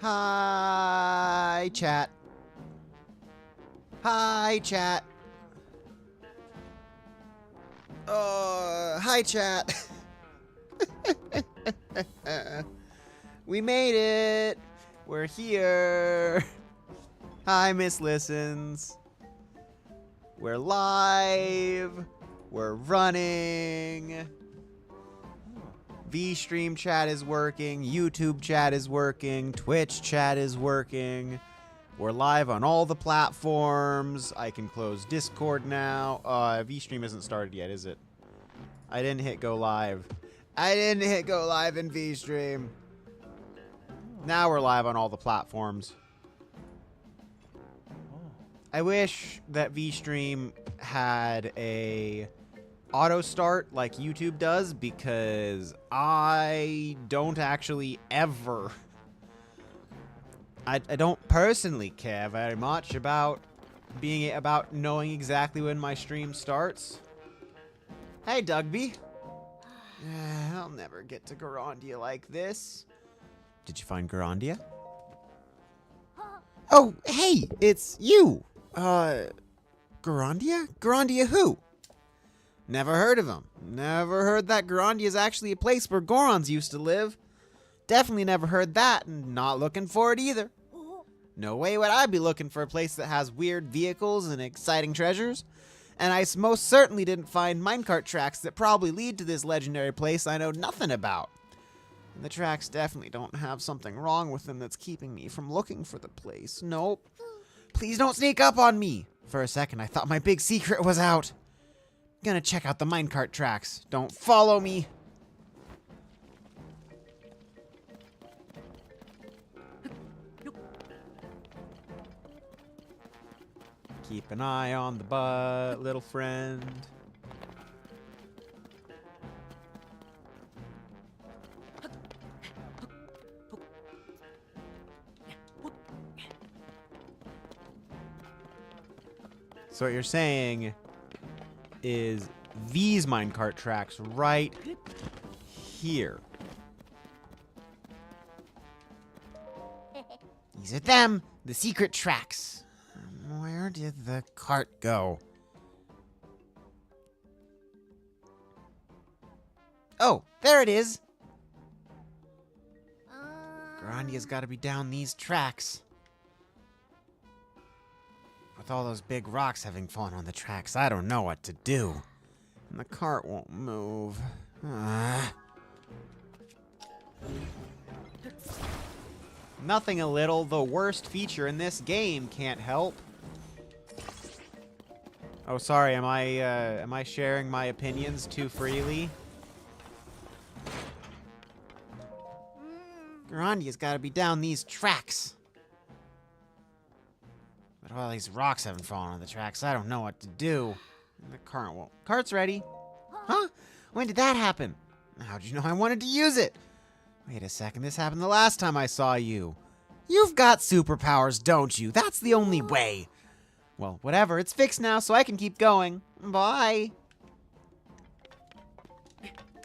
Hi, chat. Hi, chat. Hi, chat. We made it. We're here. Hi, Miss Listens. We're live. We're running. VStream chat is working. YouTube chat is working. Twitch chat is working. We're live on all the platforms. I can close Discord now. VStream isn't started yet, is it? I didn't hit go live. I didn't hit go live in VStream. Now we're live on all the platforms. I wish that VStream had a auto start like YouTube does, because I don't actually ever... I don't personally care very much about knowing exactly when my stream starts. Hey, Dugby. I'll never get to Gorondia like this. Did you find Gorondia? Oh, hey, it's you. Gorondia? Gorondia who? Never heard of him. Never heard that Gorondia is actually a place where Gorons used to live. Definitely never heard that, and not looking for it either. No way would I be looking for a place that has weird vehicles and exciting treasures. And I most certainly didn't find minecart tracks that probably lead to this legendary place I know nothing about. And the tracks definitely don't have something wrong with them that's keeping me from looking for the place. Nope. Please don't sneak up on me. For a second, I thought my big secret was out. Gonna check out the minecart tracks. Don't follow me. Keep an eye on the butt, little friend. So what you're saying is these minecart tracks right here. These are them, the secret tracks. Where did the cart go? Oh, there it is. Gorondia's got to be down these tracks. With all those big rocks having fallen on the tracks, I don't know what to do. And the cart won't move. Nothing a little, the worst feature in this game can't help. Oh, sorry, am I sharing my opinions too freely? Gorondia's gotta be down these tracks. But all these rocks haven't fallen on the tracks, I don't know what to do. And the cart won't. Cart's ready. Huh? When did that happen? How'd you know I wanted to use it? Wait a second, this happened the last time I saw you. You've got superpowers, don't you? That's the only way. Well, whatever, it's fixed now, so I can keep going. Bye.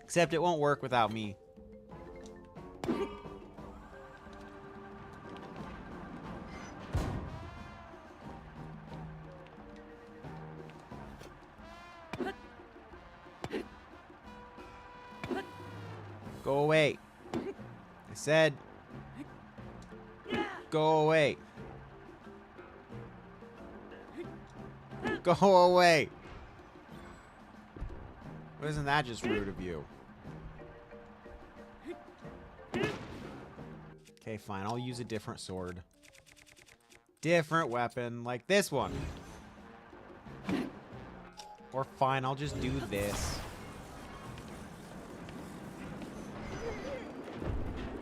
Except it won't work without me. Go away. I said, go away. Go away. Isn't that just rude of you? Okay, fine. I'll use a different sword. Different weapon, like this one. Or fine, I'll just do this.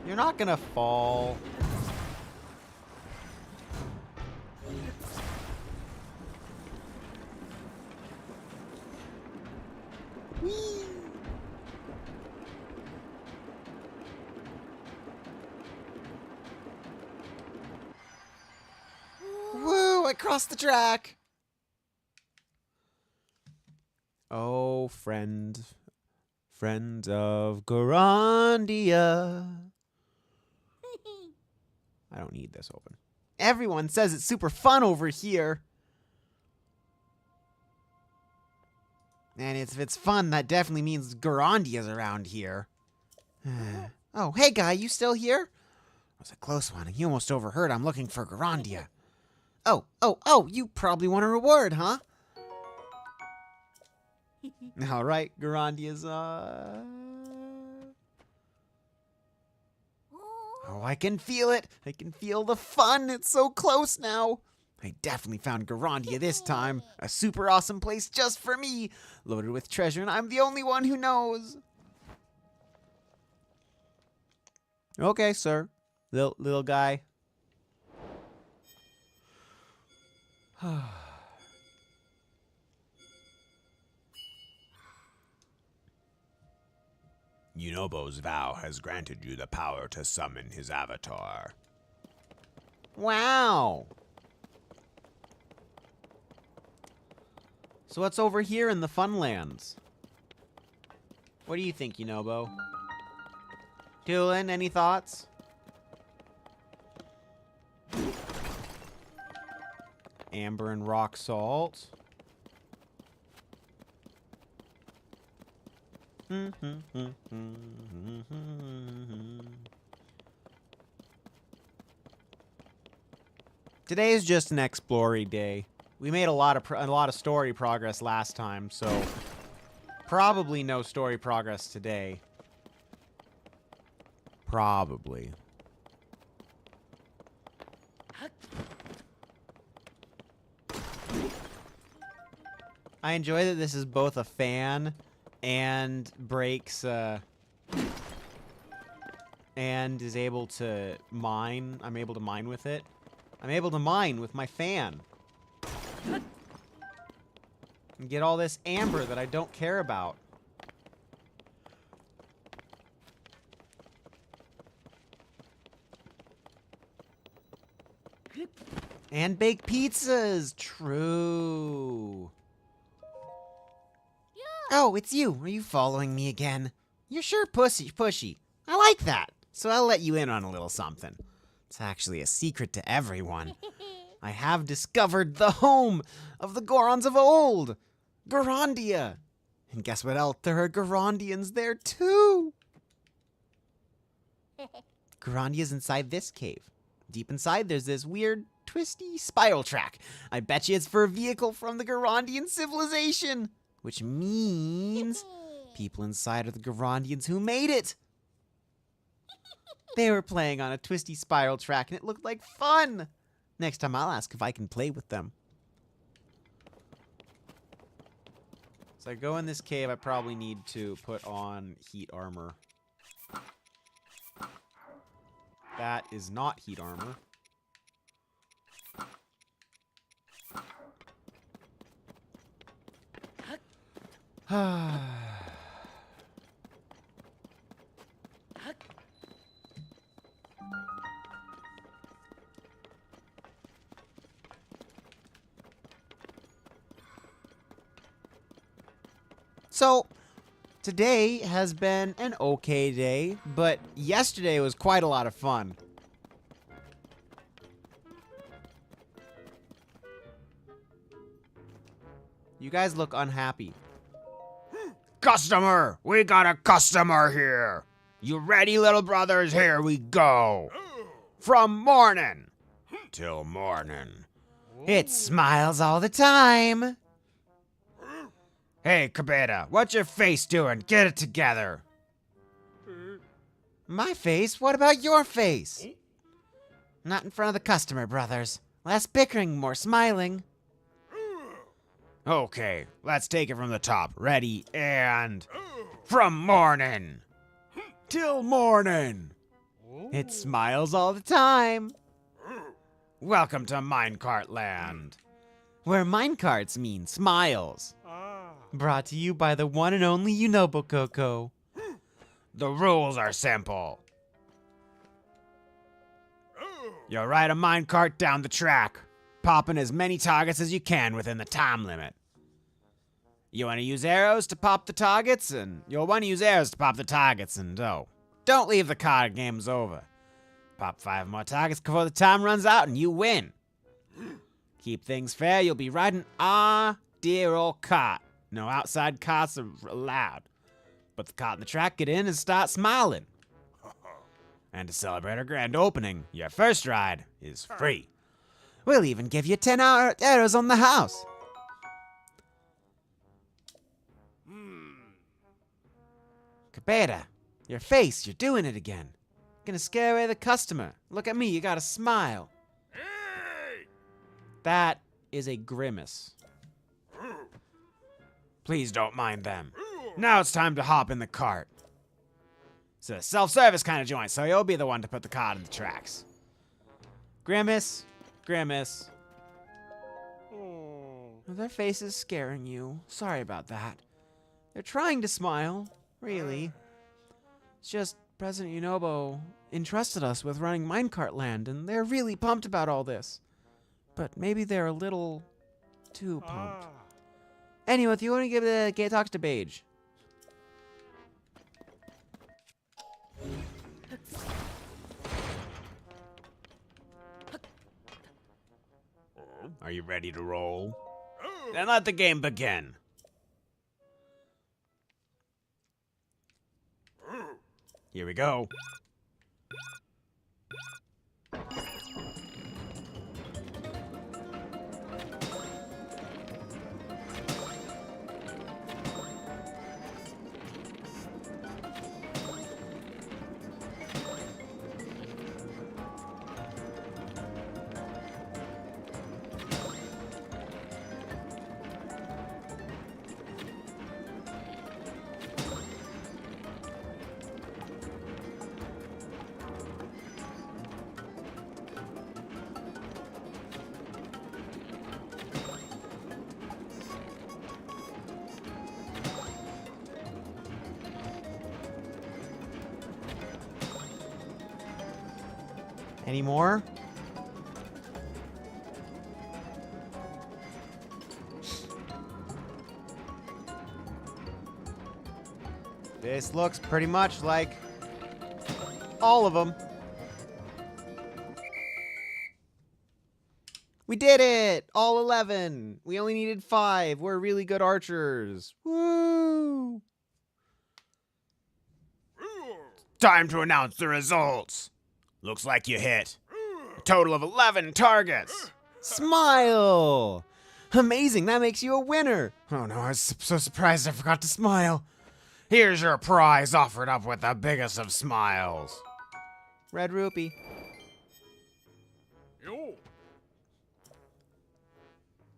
You're not gonna fall. Whee! Woo! I crossed the track! Oh, friend of Gorondia. I don't need this open. Everyone says it's super fun over here. And if it's fun, that definitely means Gorondia's around here. Oh, hey guy, you still here? That was a close one. You almost overheard I'm looking for Gorondia. Oh, you probably want a reward, huh? All right, Gorondia's, Oh, I can feel it. I can feel the fun. It's so close now. I definitely found Gorondia this time. A super awesome place just for me. Loaded with treasure, and I'm the only one who knows. Okay, sir. Little guy. Yunobo's vow has granted you the power to summon his avatar. Wow. So what's over here in the Funlands? What do you think, Yunobo? Doolin, any thoughts? Amber and rock salt. Today is just an explory day. We made a lot of story progress last time, so probably no story progress today. Probably. I enjoy that this is both a fan and breaks, and is able to mine. I'm able to mine with it. I'm able to mine with my fan. And get all this amber that I don't care about. And bake pizzas. True. Oh, it's you. Are you following me again? You're sure pushy. I like that. So I'll let you in on a little something. It's actually a secret to everyone. I have discovered the home of the Gorons of old. Gorondia. And guess what else? There are Gorondians there too. Gorondia's inside this cave. Deep inside, there's this weird, twisty spiral track. I bet you it's for a vehicle from the Gorondian civilization. Which means people inside are the Gorondians who made it. They were playing on a twisty spiral track and it looked like fun. Next time I'll ask if I can play with them. So I go in this cave, I probably need to put on heat armor. That is not heat armor. So, today has been an okay day, but yesterday was quite a lot of fun. You guys look unhappy. Customer! We got a customer here! You ready, little brothers? Here we go! From morning till morning. It smiles all the time. Hey, Cabeda, what's your face doing? Get it together. My face? What about your face? Not in front of the customer, brothers. Less bickering, more smiling. Okay, let's take it from the top. Ready, and... From morning till morning. It smiles all the time. Welcome to Minecart Land. Where minecarts mean smiles. Brought to you by the one and only Yunobo Coco. The rules are simple. You ride a minecart down the track, popping as many targets as you can within the time limit. You want to use arrows to pop the targets, and don't leave the card game's over. Pop 5 more targets before the time runs out and you win. Keep things fair, you'll be riding our dear old cart. No outside carts are allowed. Put the cart in the track, get in, and start smiling. And to celebrate our grand opening, your first ride is free. We'll even give you 10 arrows on the house. Cabeda, your face, you're doing it again. Gonna scare away the customer. Look at me, you got a smile. That is a grimace. Please don't mind them. Now it's time to hop in the cart. It's a self-service kind of joint, so you'll be the one to put the cart in the tracks. Grimace, grimace. Are their faces scaring you? Sorry about that. They're trying to smile, really. It's just President Yunobo entrusted us with running Minecart Land, and they're really pumped about all this. But maybe they're a little too pumped. Anyway, if you want to give the gate talks to Beige. Are you ready to roll? Then let the game begin. Here we go. Any more? This looks pretty much like all of them. We did it! All 11! We only needed 5. We're really good archers. Woo! Time to announce the results. Looks like you hit a total of 11 targets. Smile! Amazing, that makes you a winner. Oh no, I was so surprised I forgot to smile. Here's your prize offered up with the biggest of smiles. Red rupee.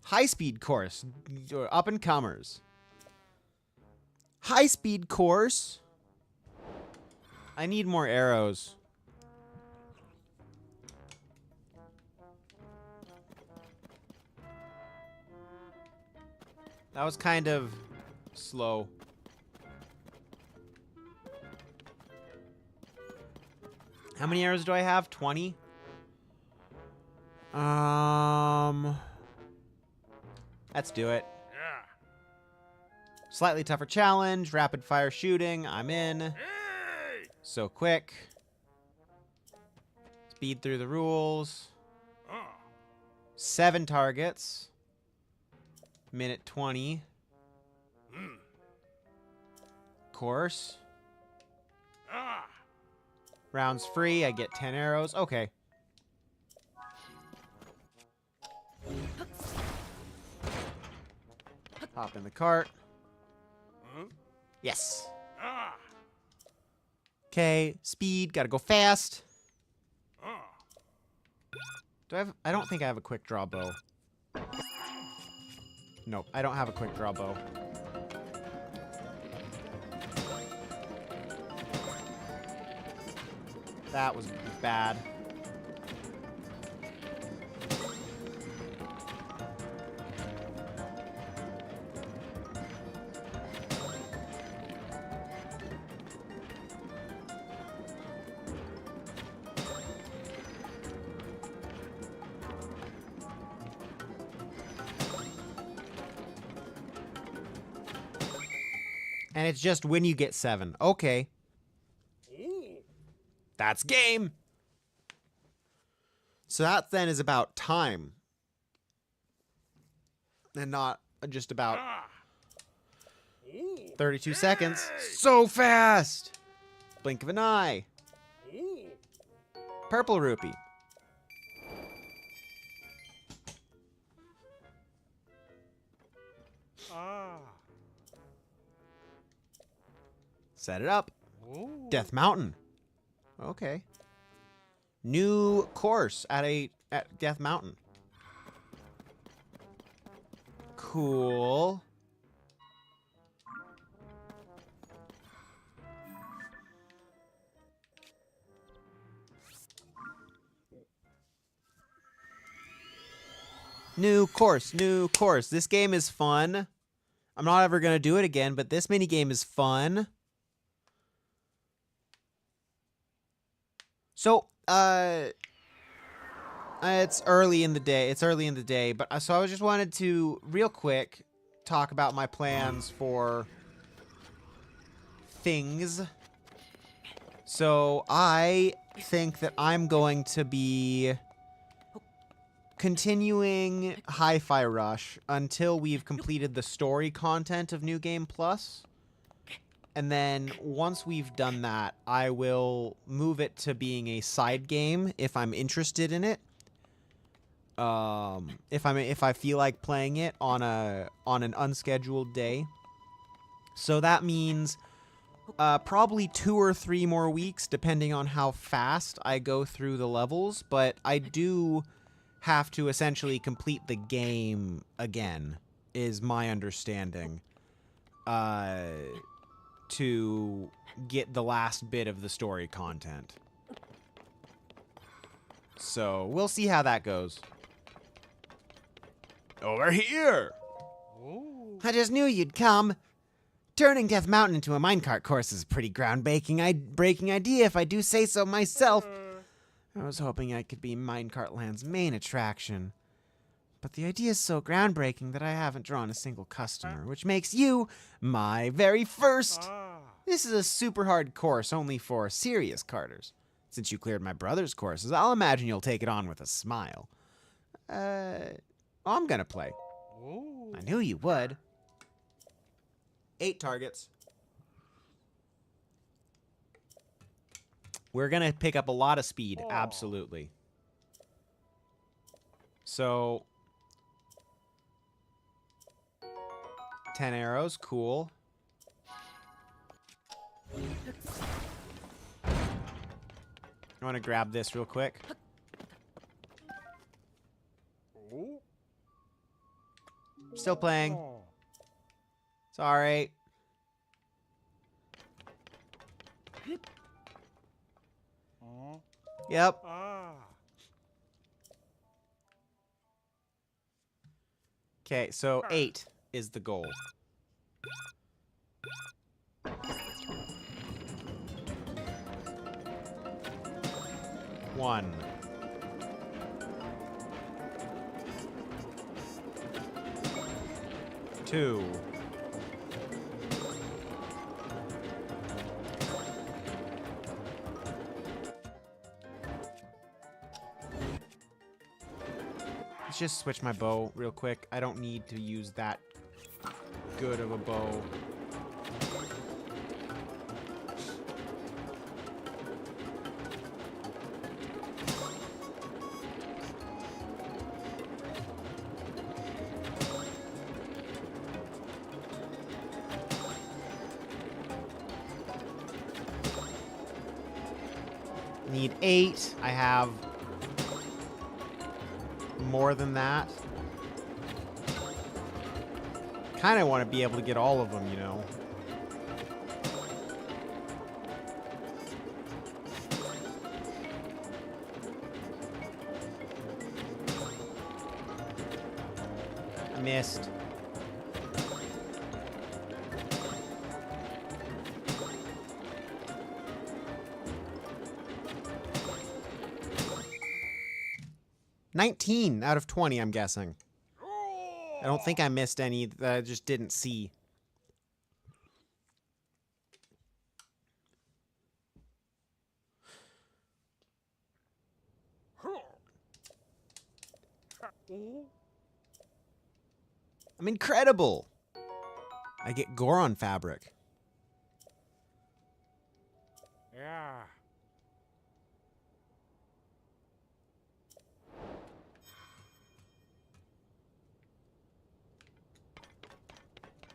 High-speed course, up-and-comers. High-speed course? I need more arrows. That was kind of slow. How many arrows do I have? 20? Let's do it. Yeah. Slightly tougher challenge, rapid fire shooting. I'm in. Hey! So quick. Speed through the rules. 7 targets. Minute 20. Course. Rounds free. I get 10 arrows. Okay. Hop in the cart. Yes. Okay. Speed. Gotta go fast. Do I have... I don't think I have a quick draw bow. Nope, I don't have a quick draw bow. That was bad. And it's just when you get 7. Okay. That's game. So that then is about time. And not just about 32 seconds. So fast! Blink of an eye. Purple rupee. Set it up. Death Mountain. Okay. New course at Death Mountain. Cool. New course, new course. This game is fun. I'm not ever going to do it again, but this mini game is fun. So, it's early in the day. It's early in the day, but so I just wanted to real quick talk about my plans for things. So, I think that I'm going to be continuing Hi-Fi Rush until we've completed the story content of New Game Plus. And then once we've done that, I will move it to being a side game if I'm interested in it. If I feel like playing it on an unscheduled day. So that means probably 2 or 3 more weeks, depending on how fast I go through the levels. But I do have to essentially complete the game again, is my understanding, to get the last bit of the story content. So we'll see how that goes. Over here! Ooh. I just knew you'd come. Turning Death Mountain into a minecart course is a pretty breaking idea if I do say so myself. I was hoping I could be Minecart Land's main attraction. But the idea is so groundbreaking that I haven't drawn a single customer, which makes you my very first. This is a super hard course only for serious carters. Since you cleared my brother's courses, I'll imagine you'll take it on with a smile. I'm gonna play. Ooh. I knew you would. 8 targets. We're gonna pick up a lot of speed, absolutely. So 10 arrows, cool. I want to grab this real quick. Still playing. Sorry. Yep. Okay, so 8 is the goal. One. Two. Let's just switch my bow real quick. I don't need to use that good of a bow. Need 8. I have more than that. Kind of want to be able to get all of them, you know. I missed. $19 out of 20, I'm guessing. I don't think I missed any that I just didn't see. I'm incredible. I get Goron fabric. Yeah.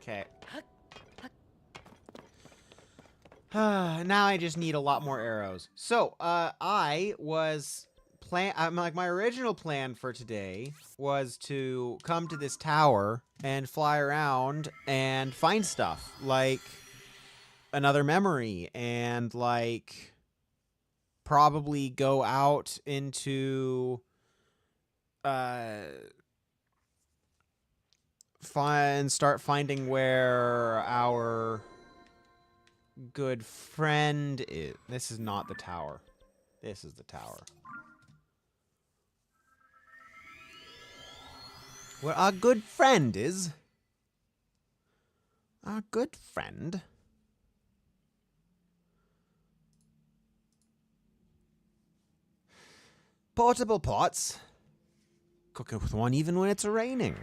Okay. Now I just need a lot more arrows. So, I was my original plan for today was to come to this tower and fly around and find stuff like another memory and like probably go out into start finding where our good friend is. This is not the tower. This is the tower. Where our good friend is. Our good friend. Portable pots. Cook it with one even when it's raining.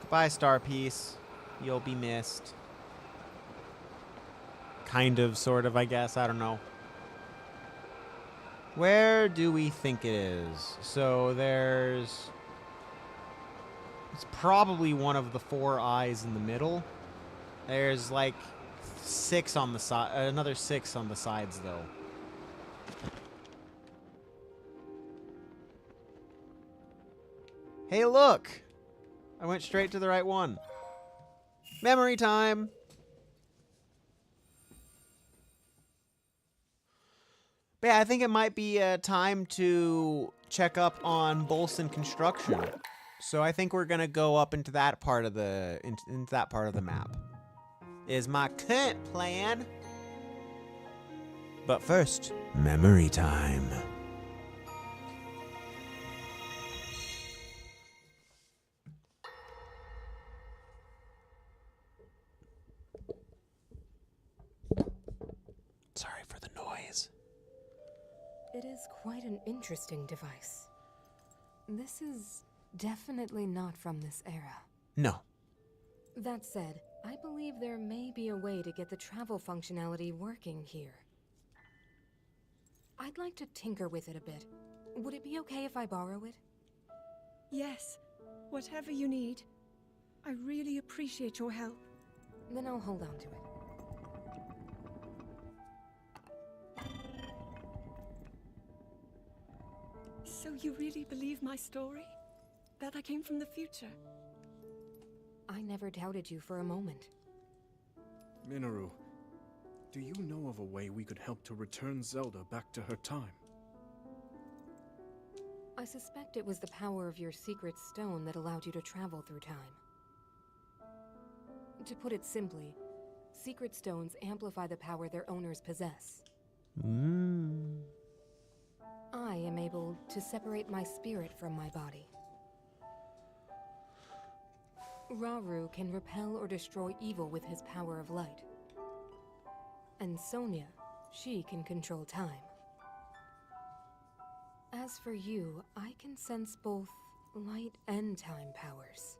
Goodbye, Star Piece. You'll be missed. Kind of, sort of, I guess. I don't know. Where do we think it is? So there's... It's probably one of the 4 eyes in the middle. There's like 6 on the side, another 6 on the sides though. Hey, look! I went straight to the right one. Memory time! But yeah, I think it might be time to check up on Bolson construction. So I think we're gonna go up into that part of the into that part of the map. Is my current plan. But first, memory time. Sorry for the noise. It is quite an interesting device. This is definitely not from this era. No. That said, I believe there may be a way to get the travel functionality working here. I'd like to tinker with it a bit. Would it be okay if I borrow it? Yes, whatever you need. I really appreciate your help. Then I'll hold on to it. So you really believe my story? That I came from the future? I never doubted you for a moment. Minoru, do you know of a way we could help to return Zelda back to her time? I suspect it was the power of your secret stone that allowed you to travel through time. To put it simply, secret stones amplify the power their owners possess. I am able to separate my spirit from my body. Rauru can repel or destroy evil with his power of light. And Sonia, she can control time. As for you, I can sense both light and time powers.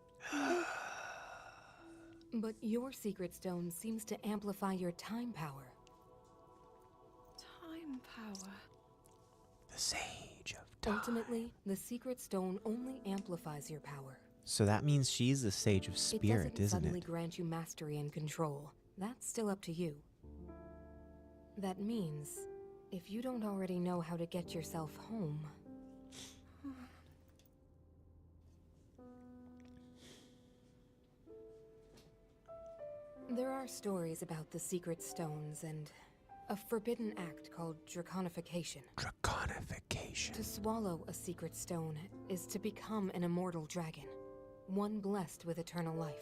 But your secret stone seems to amplify your time power. Time power. The Sage of Time. Ultimately, the secret stone only amplifies your power. So that means she's the Sage of It Spirit, doesn't isn't suddenly it? grant you mastery and control. That's still up to you. That means, if you don't already know how to get yourself home... There are stories about the secret stones, and A forbidden act called draconification. Draconification. To swallow a secret stone is to become an immortal dragon, one blessed with eternal life.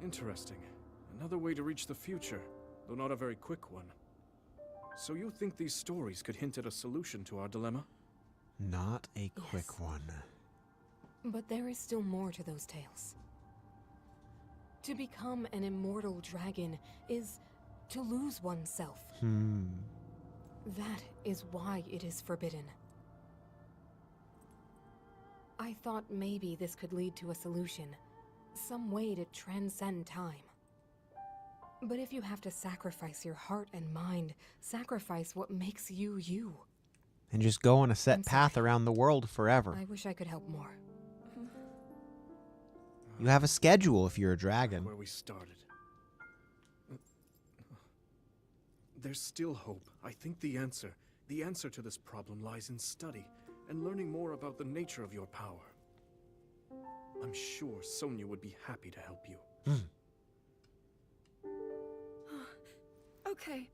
Interesting. Another way to reach the future, though not a very quick one. So you think these stories could hint at a solution to our dilemma? Not a quick Yes. one. But there is still more to those tales. To become an immortal dragon is to lose oneself. That is why it is forbidden. I thought maybe this could lead to a solution, some way to transcend time. But if you have to sacrifice your heart and mind, sacrifice what makes you you. And just go on a set I'm path sorry. around the world forever. I wish I could help more. You have a schedule if you're a dragon. Where we started. There's still hope. I think the answer to this problem lies in study and learning more about the nature of your power. I'm sure Sonia would be happy to help you. Okay.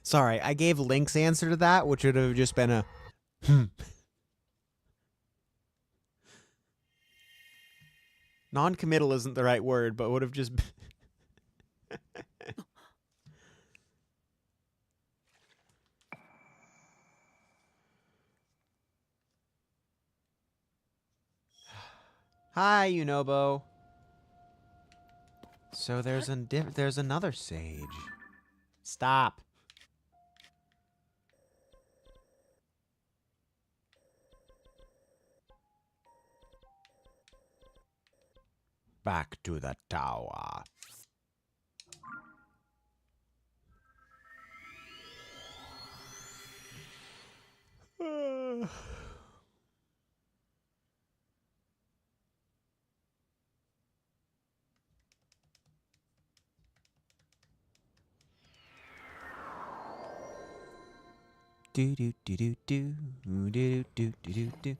Sorry, I gave Link's answer to that, which would have just been a Non-committal isn't the right word, but would have just Hi, Unobo. So there's another sage. Stop. Back to the tower. Do do do do do do do do do do.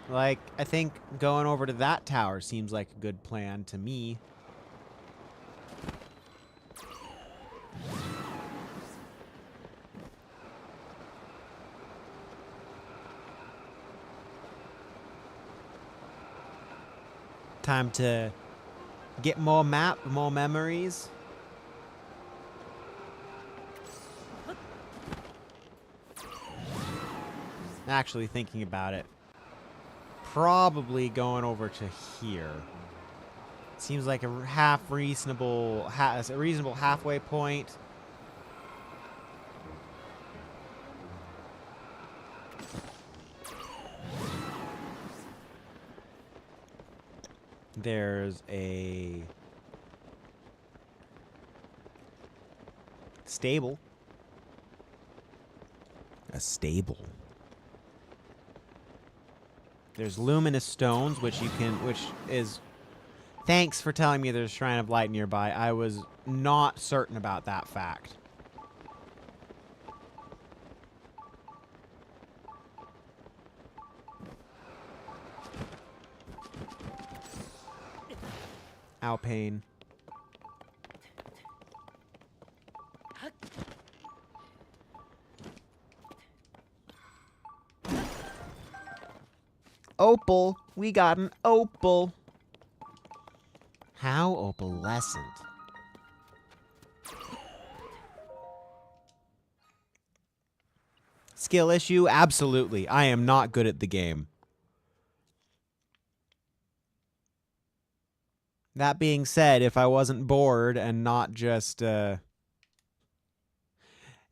Like, I think going over to that tower seems like a good plan to me. Time to get more memories. Actually thinking about it, probably going over to here. Seems like a reasonable halfway point. There's a stable. A stable. There's luminous stones, which is... Thanks for telling me there's a Shrine of Light nearby. I was not certain about that fact. Ow, pain. Opal. We got an opal. How opalescent. Skill issue? Absolutely. I am not good at the game. That being said, if I wasn't bored and not just and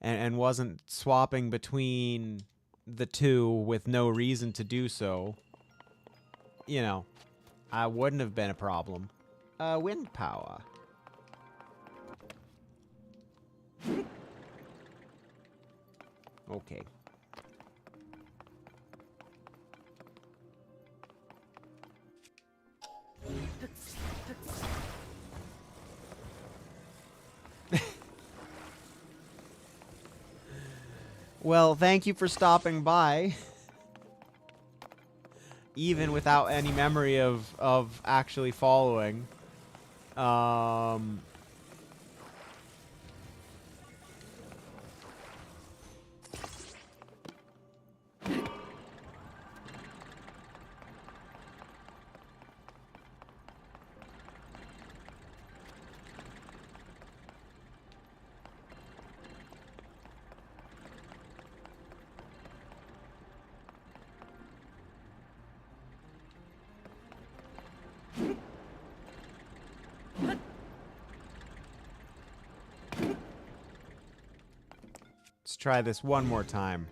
wasn't swapping between the two with no reason to do so, you know, I wouldn't have been a problem. Wind power. Okay. Well, thank you for stopping by. even without any memory of actually following. Let's try this one more time.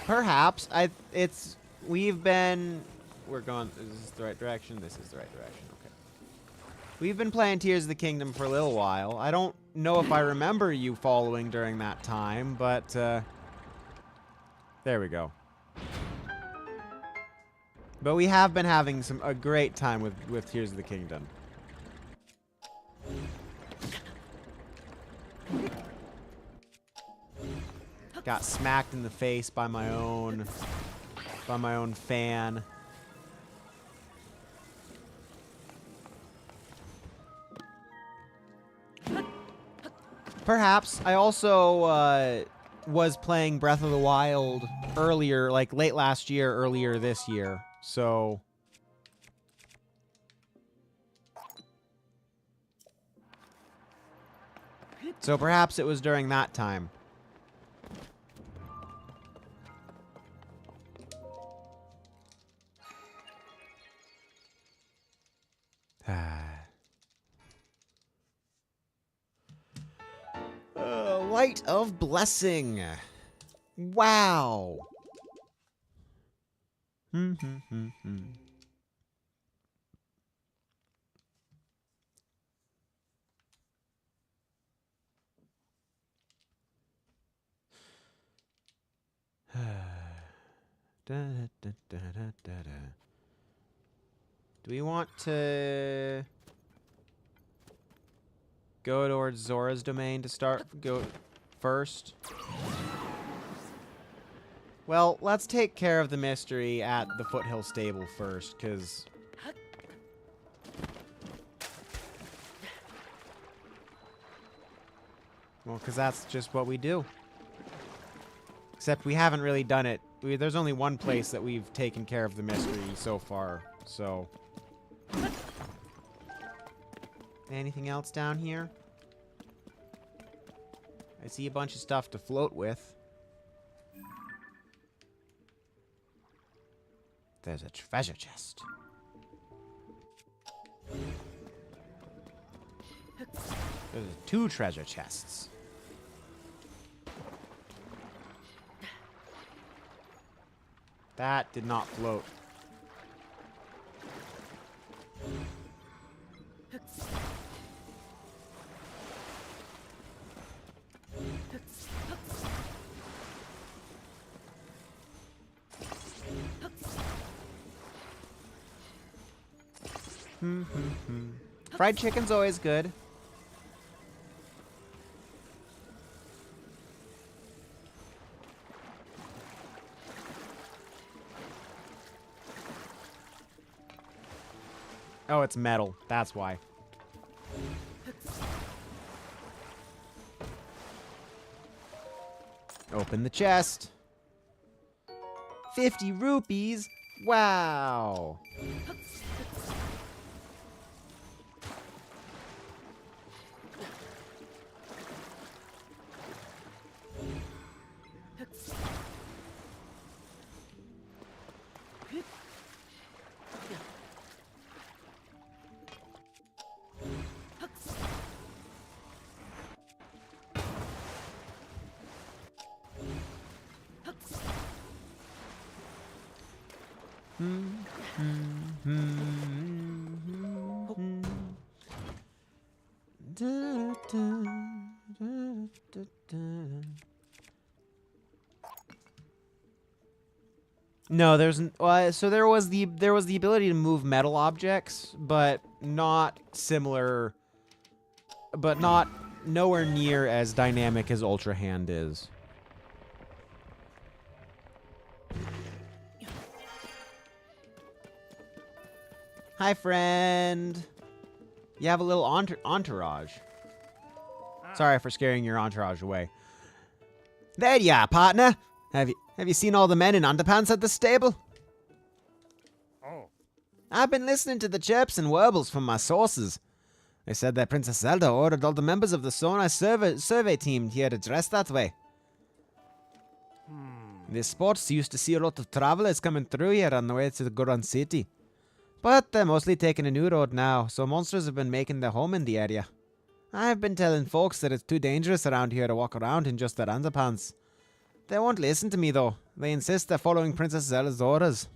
Perhaps we're going, is this the right direction? This is the right direction, okay. We've been playing Tears of the Kingdom for a little while. I don't know if I remember you following during that time, but there we go. But we have been having a great time with Tears of the Kingdom. Got smacked in the face by my own fan. Perhaps I also was playing Breath of the Wild earlier, like late last year, earlier this year. So perhaps it was during that time. Light of Blessing. Wow. Do we want to go towards Zora's domain to go first? Well, let's take care of the mystery at the Foothill Stable first, because that's just what we do. Except we haven't really done it. There's only one place that we've taken care of the mystery so far, so. Anything else down here? I see a bunch of stuff to float with. There's a treasure chest. There's 2 treasure chests. That did not float. Fried chicken's always good. Oh, it's metal. That's why. Open the chest. 50 rupees. Wow. No, so there was the ability to move metal objects, but not similar, but nowhere near as dynamic as Ultra Hand is. Hi, friend. You have a little entourage. Sorry for scaring your entourage away. There you are, partner. Have you seen all the men in underpants at the stable? Oh. I've been listening to the chirps and warbles from my sources. They said that Princess Zelda ordered all the members of the Sonai survey team here to dress that way. This sports used to see a lot of travelers coming through here on the way to the Goron city. But they're mostly taking a new road now, so monsters have been making their home in the area. I've been telling folks that it's too dangerous around here to walk around in just their underpants. They won't listen to me though. They insist they're following Princess Zelda's orders.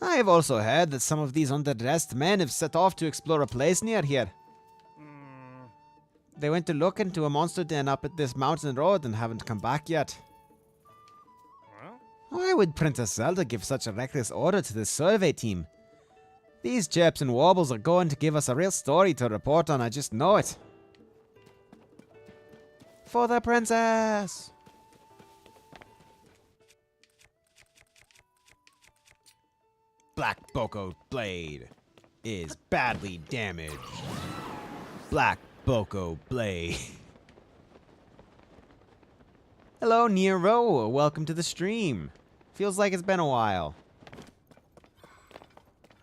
I've also heard that some of these underdressed men have set off to explore a place near here. They went to look into a monster den up at this mountain road and haven't come back yet. Why would Princess Zelda give such a reckless order to this survey team? These chirps and warbles are going to give us a real story to report on, I just know it. For the princess! Black Boko Blade is badly damaged. Black Boko Blade. Hello, Nero. Welcome to the stream. Feels like it's been a while.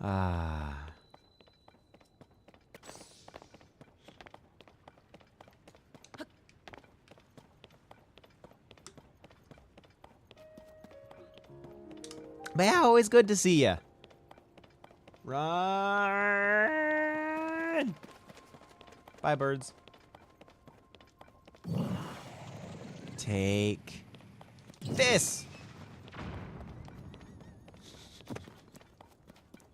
But yeah, always good to see ya. Run! Bye, birds. Take this.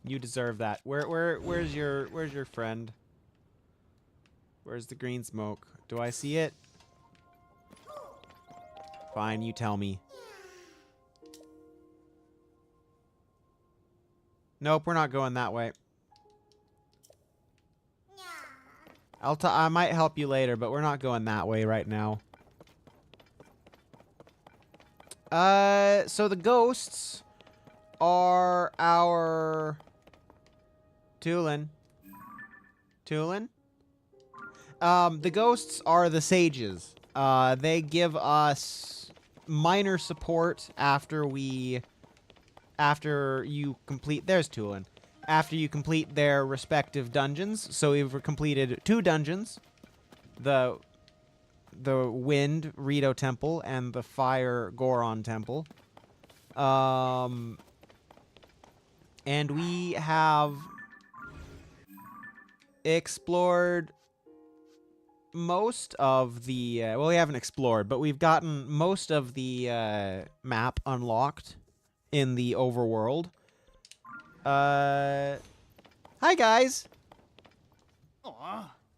You deserve that. Where's your friend? Where's the green smoke? Do I see it? Fine, you tell me. Nope, we're not going that way. I might help you later, but we're not going that way right now. So the ghosts are our Tulin. The ghosts are the sages. They give us minor support after you complete. There's Tulin. After you complete their respective dungeons. So we've completed 2 dungeons. The Wind Rito Temple and the Fire Goron Temple. And we have explored most of the... well, we haven't explored, but we've gotten most of the map unlocked in the overworld. Hi, guys!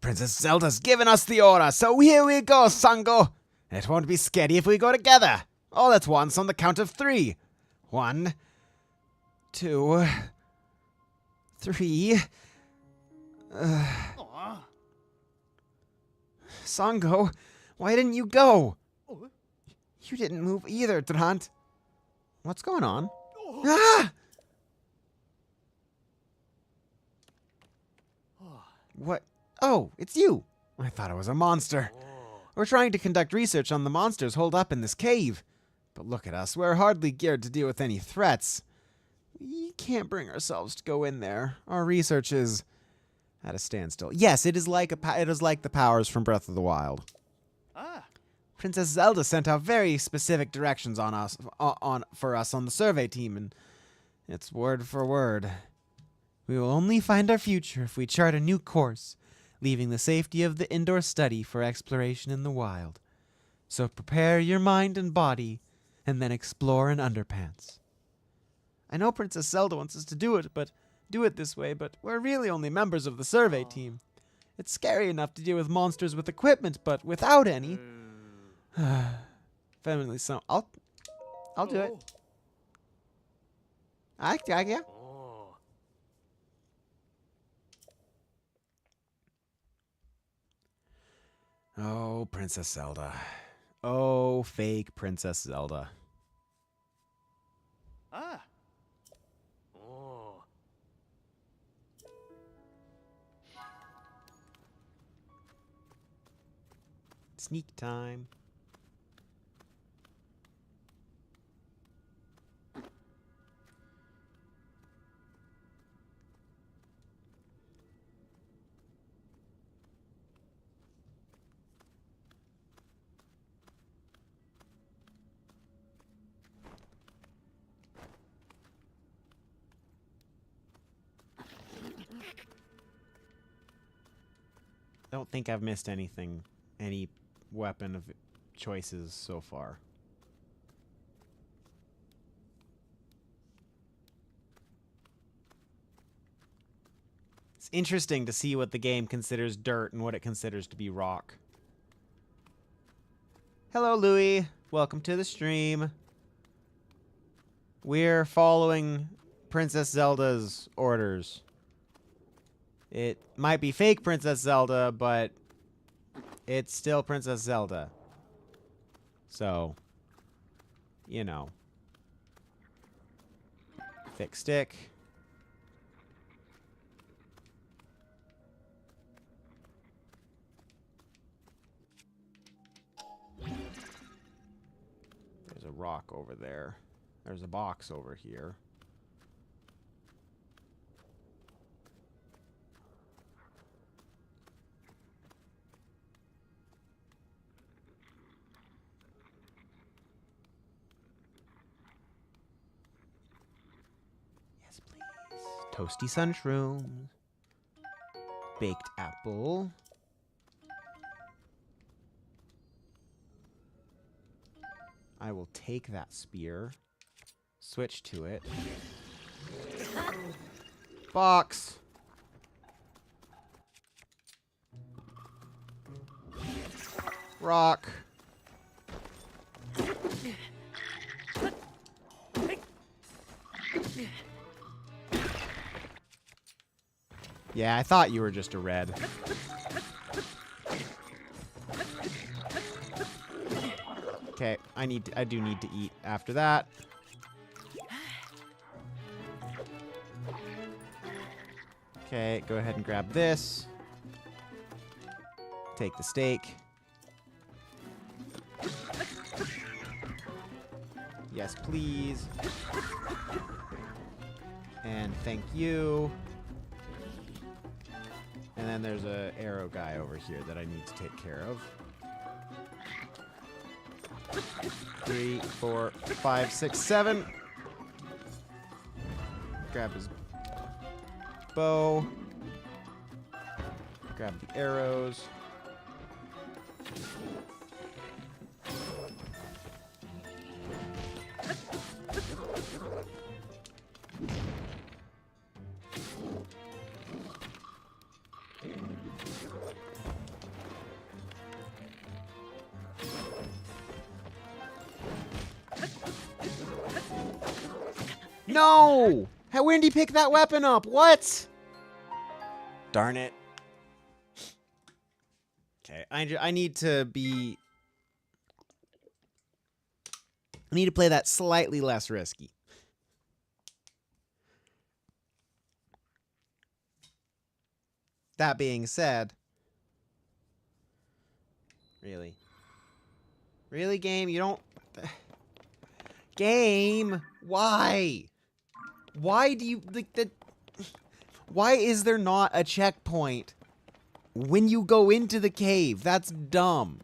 Princess Zelda's given us the order, so here we go, Sango! It won't be scary if we go together. All at once on the count of 3. 1, 2, 3... Sango, why didn't you go? You didn't move either, Drant. What's going on? Ah! What? Oh, it's you. I thought it was a monster. We're trying to conduct research on the monsters holed up in this cave. But look at us. We're hardly geared to deal with any threats. We can't bring ourselves to go in there. Our research is at a standstill. Yes, it is like the powers from Breath of the Wild. Princess Zelda sent out very specific directions for us on the survey team, and it's word for word. We will only find our future if we chart a new course, leaving the safety of the indoor study for exploration in the wild. So prepare your mind and body, and then explore in underpants. I know Princess Zelda wants us to do it this way, but we're really only members of the survey team. It's scary enough to deal with monsters with equipment, but without any... Feminine, so I'll do it. Yeah. Oh, Princess Zelda. Oh, fake Princess Zelda. Sneak time. I don't think I've missed anything, any weapon of choices so far. It's interesting to see what the game considers dirt and what it considers to be rock. Hello, Louie. Welcome to the stream. We're following Princess Zelda's orders. It might be fake Princess Zelda, but it's still Princess Zelda. So, you know. Thick stick. There's a rock over there. There's a box over here. Yes, please. Toasty sunshrooms. Baked apple. I will take that spear. Switch to it. Box. Rock. Yeah, I thought you were just a red. Okay, I do need to eat after that. Okay, go ahead and grab this. Take the steak. Yes, please. And thank you. And then there's a arrow guy over here that I need to take care of. 3, 4, 5, 6, 7. Grab his bow. Grab the arrows. No! When did he pick that weapon up? What? Darn it. Okay, I need to be... I need to play that slightly less risky. That being said... Really? Really, game? You don't... Game! Why? Why do you... like that? Why is there not a checkpoint when you go into the cave? That's dumb.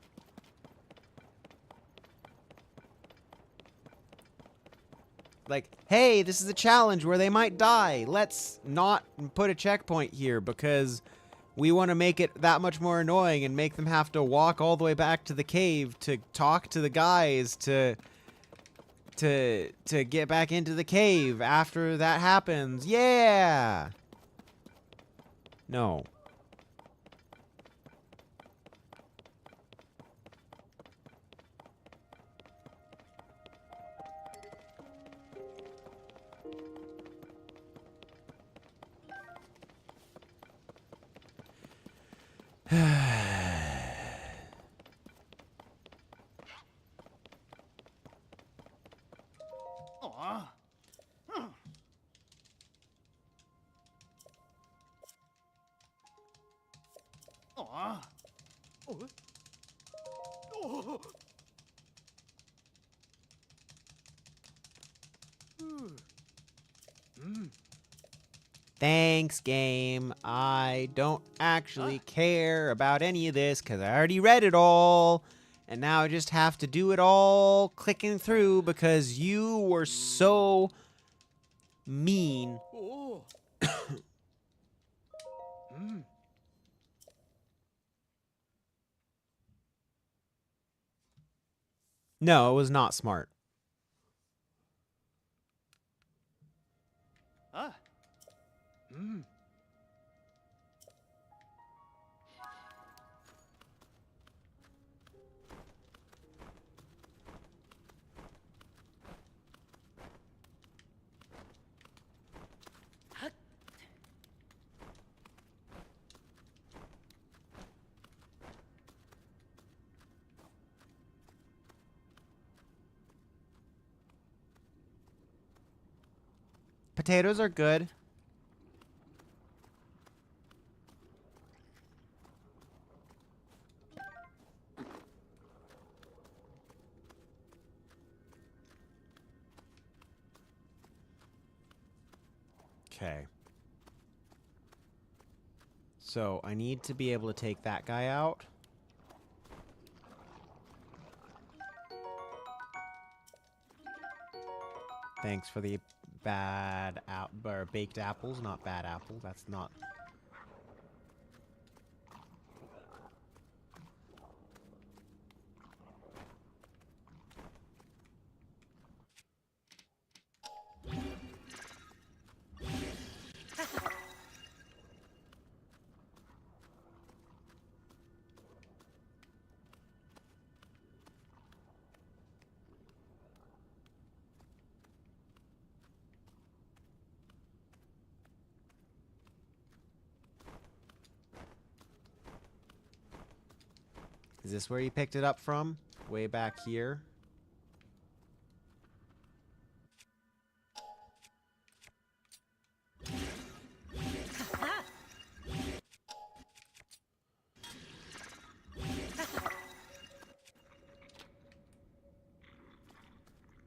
Like, hey, this is a challenge where they might die. Let's not put a checkpoint here because we want to make it that much more annoying and make them have to walk all the way back to the cave to talk to the guys to get back into the cave after that happens. Yeah. No. Thanks, game. I don't actually care about any of this because I already read it all. And now I just have to do it all clicking through because you were so mean. No, it was not smart. Potatoes are good. Okay. So I need to be able to take that guy out. Thanks for the baked apples, not bad apple. That's not. Is this where you picked it up from? Way back here?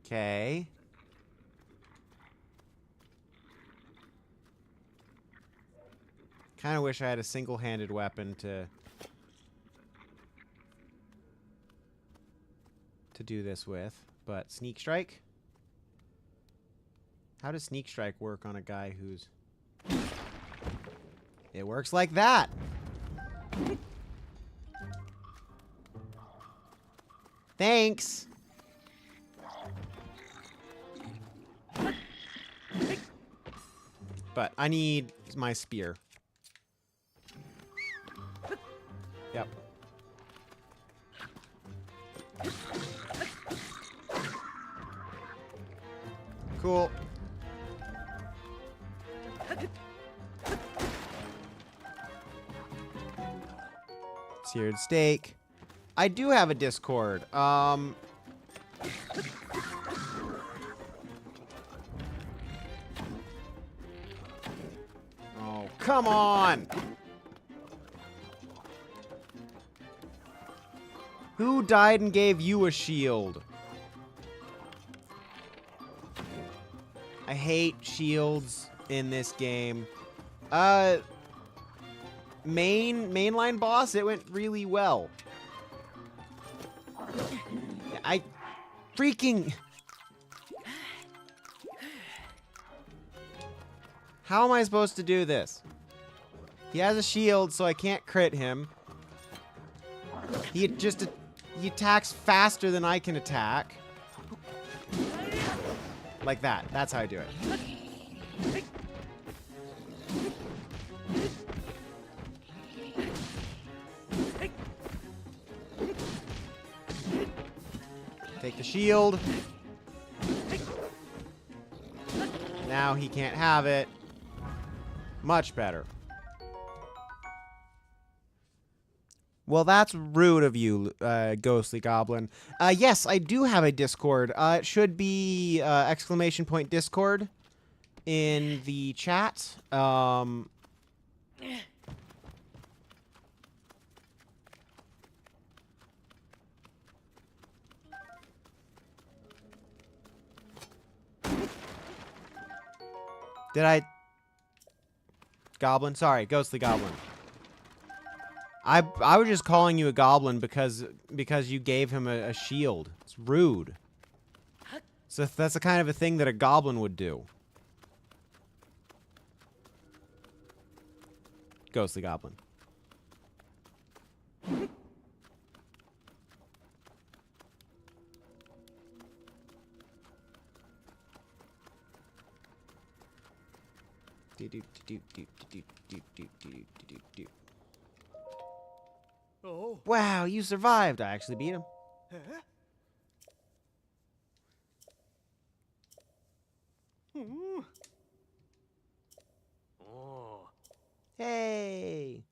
Okay. Kind of wish I had a single-handed weapon to do this with, but sneak strike? How does sneak strike work on a guy who's... It works like that! Thanks! But I need my spear. Yep. Cool. Seared steak. I do have a Discord. Oh, come on! Who died and gave you a shield? I hate shields in this game. Mainline boss, it went really well. I freaking... How am I supposed to do this? He has a shield, so I can't crit him. He attacks faster than I can attack. Like that. That's how I do it. Take the shield. Now he can't have it. Much better. Well, that's rude of you, Ghostly Goblin. Yes, I do have a Discord. It should be ! Discord in the chat. Did I... Goblin? Sorry, ghostly goblin. I was just calling you a goblin because you gave him a shield. It's rude. So that's the kind of a thing that a goblin would do. Ghostly goblin. Oh. Wow, you survived. I actually beat him. Oh. Hey.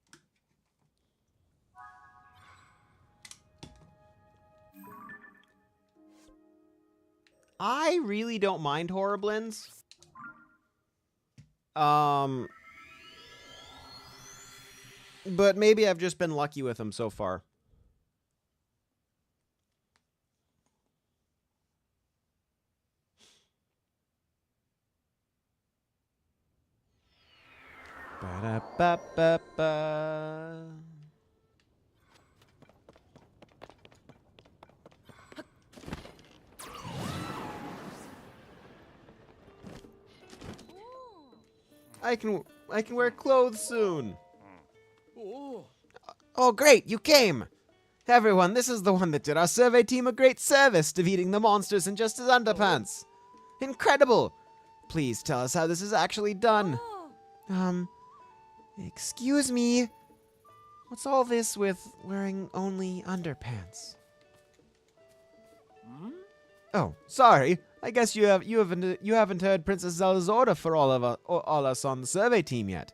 I really don't mind horriblins. But maybe I've just been lucky with them so far. Ba-da-ba-ba-ba. I can wear clothes soon. Oh. Oh, great, you came. Everyone, this is the one that did our survey team a great service, defeating the monsters in just his underpants. Incredible. Please tell us how this is actually done. Excuse me. What's all this with wearing only underpants? Oh, sorry. I guess you haven't heard Princess Zelda's order for all us on the survey team yet.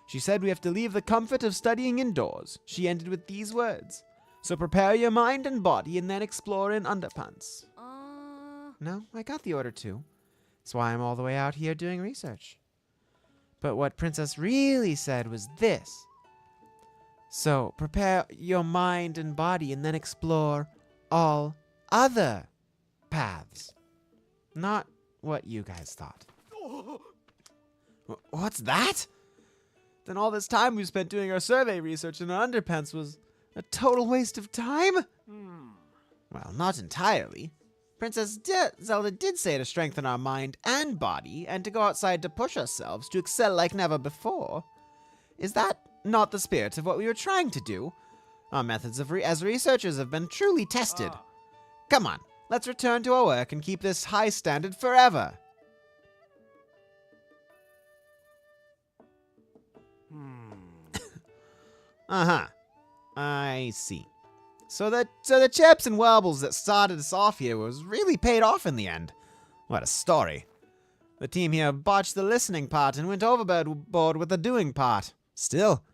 She said we have to leave the comfort of studying indoors. She ended with these words. So prepare your mind and body and then explore in underpants. No, I got the order too. That's why I'm all the way out here doing research. But what Princess really said was this. So prepare your mind and body and then explore all other paths. Not what you guys thought. What's that? Then all this time we spent doing our survey research in our underpants was a total waste of time? Well, not entirely. Princess Zelda did say to strengthen our mind and body and to go outside to push ourselves to excel like never before. Is that not the spirit of what we were trying to do? Our methods as researchers have been truly tested. Come on, let's return to our work and keep this high standard forever. Uh-huh. I see. So the chips and wobbles that started us off here was really paid off in the end. What a story. The team here botched the listening part and went overboard with the doing part. Still,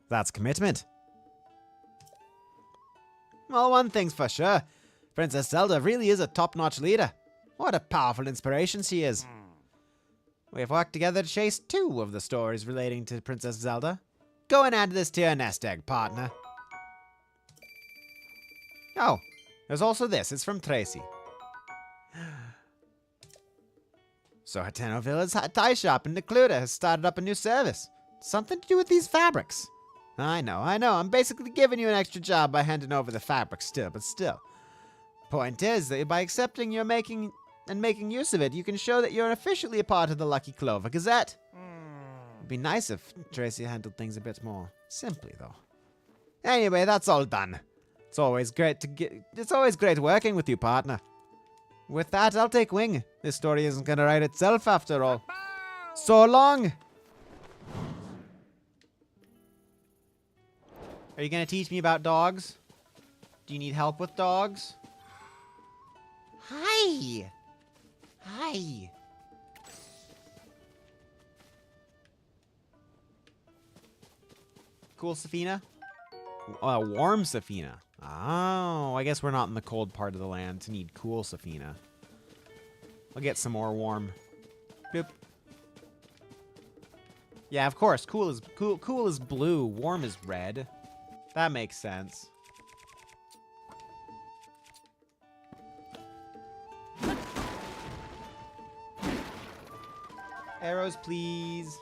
that's commitment. Well, one thing's for sure. Princess Zelda really is a top-notch leader. What a powerful inspiration she is. We've worked together to chase 2 of the stories relating to Princess Zelda. Go and add this to your nest egg, partner. Oh, there's also this. It's from Tracy. So Hateno Villa's tie shop in Necluda has started up a new service. Something to do with these fabrics. I know. I'm basically giving you an extra job by handing over the fabrics but still. Point is that by accepting your making use of it, you can show that you're officially a part of the Lucky Clover Gazette. It'd be nice if Tracy handled things a bit more simply, though. Anyway, that's all done. It's always great working with you, partner. With that, I'll take wing. This story isn't gonna write itself after all. So long! Are you gonna teach me about dogs? Do you need help with dogs? Hi! Hi! Cool Safina? Warm Safina. Oh, I guess we're not in the cold part of the land to need cool Safina. I'll get some more warm. Boop. Yeah, of course. Cool is blue. Warm is red. That makes sense. Arrows, please.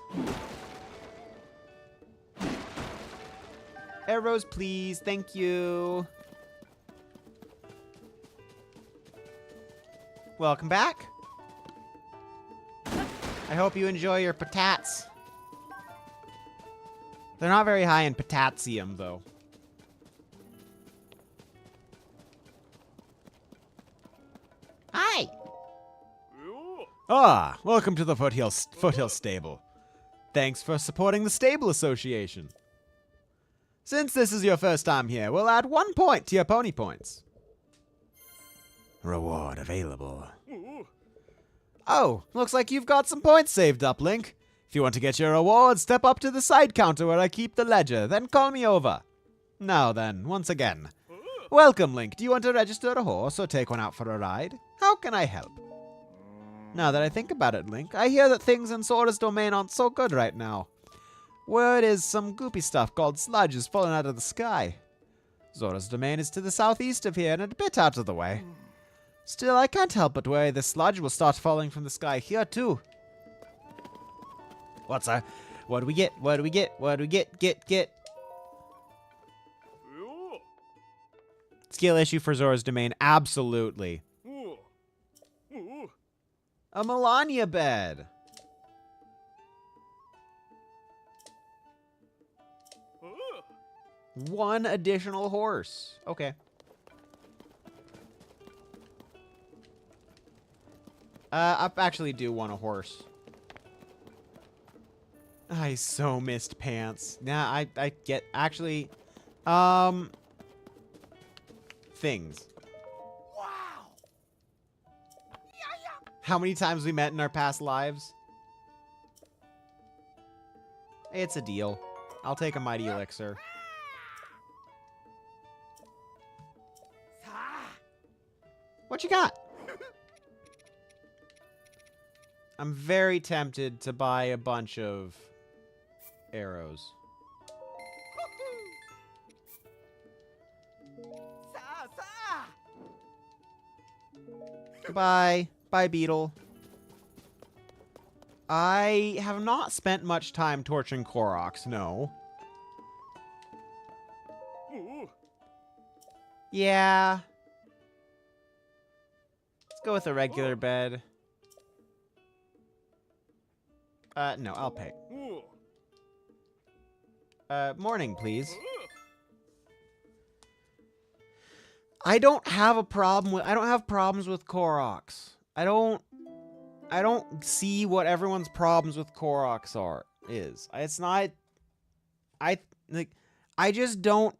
Arrows, please. Thank you. Welcome back. I hope you enjoy your patats. They're not very high in potassium, though. Hi. Ah, welcome to the Foothill Stable. Thanks for supporting the Stable Association. Since this is your first time here, we'll add 1 point to your pony points. Reward available. Oh, looks like you've got some points saved up, Link. If you want to get your reward, step up to the side counter where I keep the ledger, then call me over. Now then, once again. Welcome, Link. Do you want to register a horse or take one out for a ride? How can I help? Now that I think about it, Link, I hear that things in Sora's domain aren't so good right now. Word is some goopy stuff called sludge is falling out of the sky. Zora's domain is to the southeast of here and a bit out of the way. Still, I can't help but worry the sludge will start falling from the sky here, too. What's that? What do we get? What do we get? What do we get? Get. Skill issue for Zora's domain, absolutely. A Melania bed. One additional horse. Okay. I actually do want a horse. I so missed pants. Nah, I get actually things. Wow. How many times we met in our past lives? It's a deal. I'll take a mighty elixir. What you got? I'm very tempted to buy a bunch of arrows. Goodbye. Bye, Beetle. I have not spent much time torching Koroks, no. Yeah. Let's go with a regular bed. No, I'll pay. Morning, please. I don't have problems with Koroks. I don't see what everyone's problems with Koroks is. It's not. I just don't.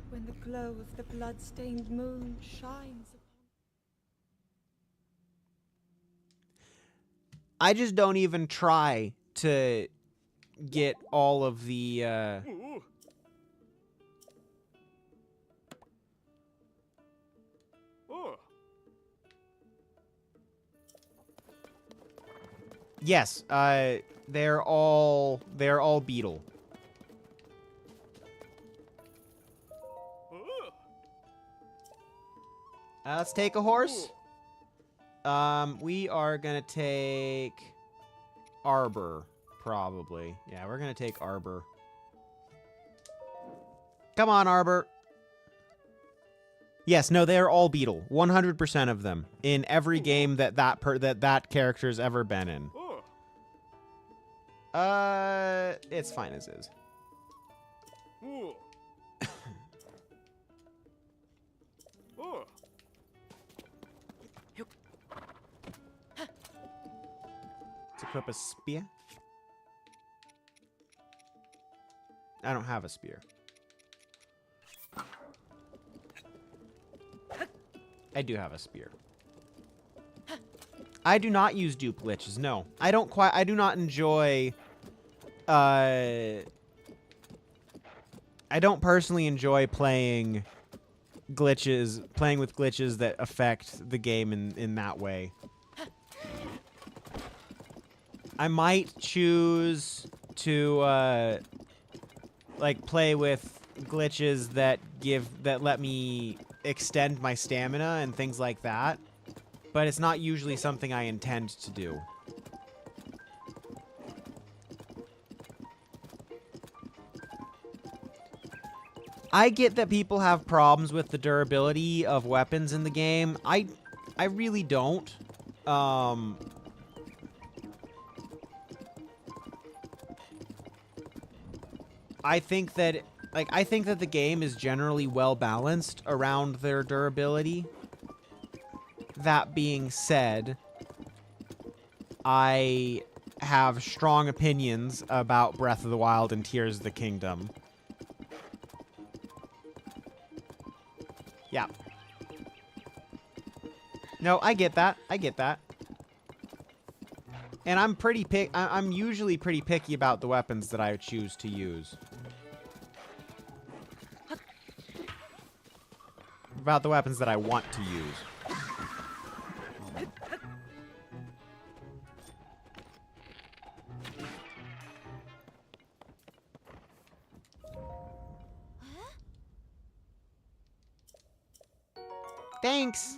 When the glow of the blood-stained moon shines upon. I just don't even try to get all of the, Yes, they're all beetle. Let's take a horse. We are gonna take Arbor, probably. Yeah, we're gonna take Arbor. Come on, Arbor. Yes, no, they're all beetle. 100% of them in every game that character's ever been in. It's fine as is. Let's equip a spear. I don't have a spear. I do have a spear. I do not use dupe glitches, no. I do not enjoy, I don't personally enjoy playing with glitches that affect the game in that way. I might choose to, like, play with glitches that let me extend my stamina and things like that. but it's not usually something I intend to do. I get that people have problems with the durability of weapons in the game. I really don't. I think that the game is generally well balanced around their durability. That being said, I have strong opinions about Breath of the Wild and Tears of the Kingdom. Yeah. No, I get that. I get that. And I'm usually pretty picky about the weapons that I choose to use. About the weapons that I want to use. Thanks.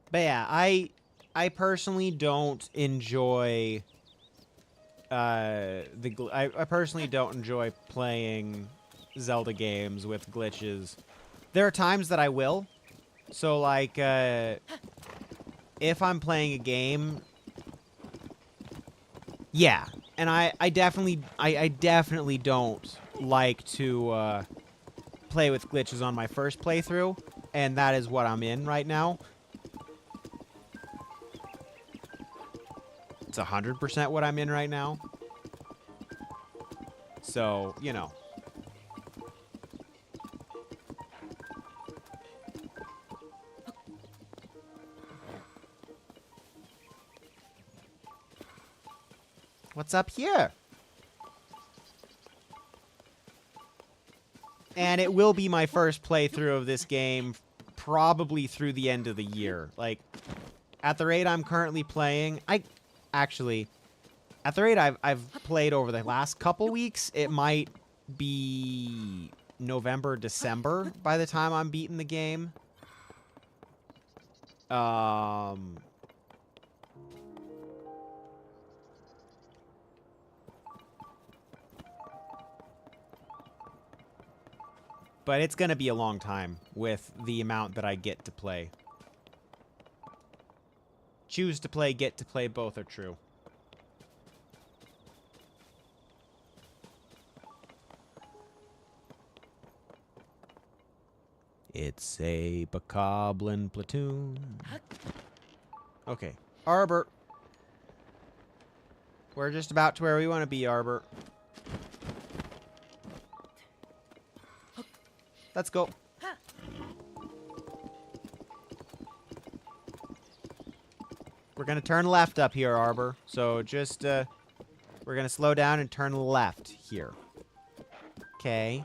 But yeah, I personally don't enjoy I personally don't enjoy playing Zelda games with glitches. There are times that I will. So like if I'm playing a game, yeah, and I definitely don't like to play with glitches on my first playthrough, and that is what I'm in right now. It's 100% what I'm in right now. So, you know. What's up here? And it will be my first playthrough of this game probably through the end of the year. Like, at the rate I'm currently playing, Actually, at the rate I've played over the last couple weeks, it might be November, December by the time I'm beating the game. But it's going to be a long time with the amount that I get to play. Choose to play, get to play, both are true. It's a bokoblin platoon. Okay. Arbor. We're just about to where we want to be, Arbor. Let's go. We're going to turn left up here, Arbor. So just, we're going to slow down and turn left here. Okay.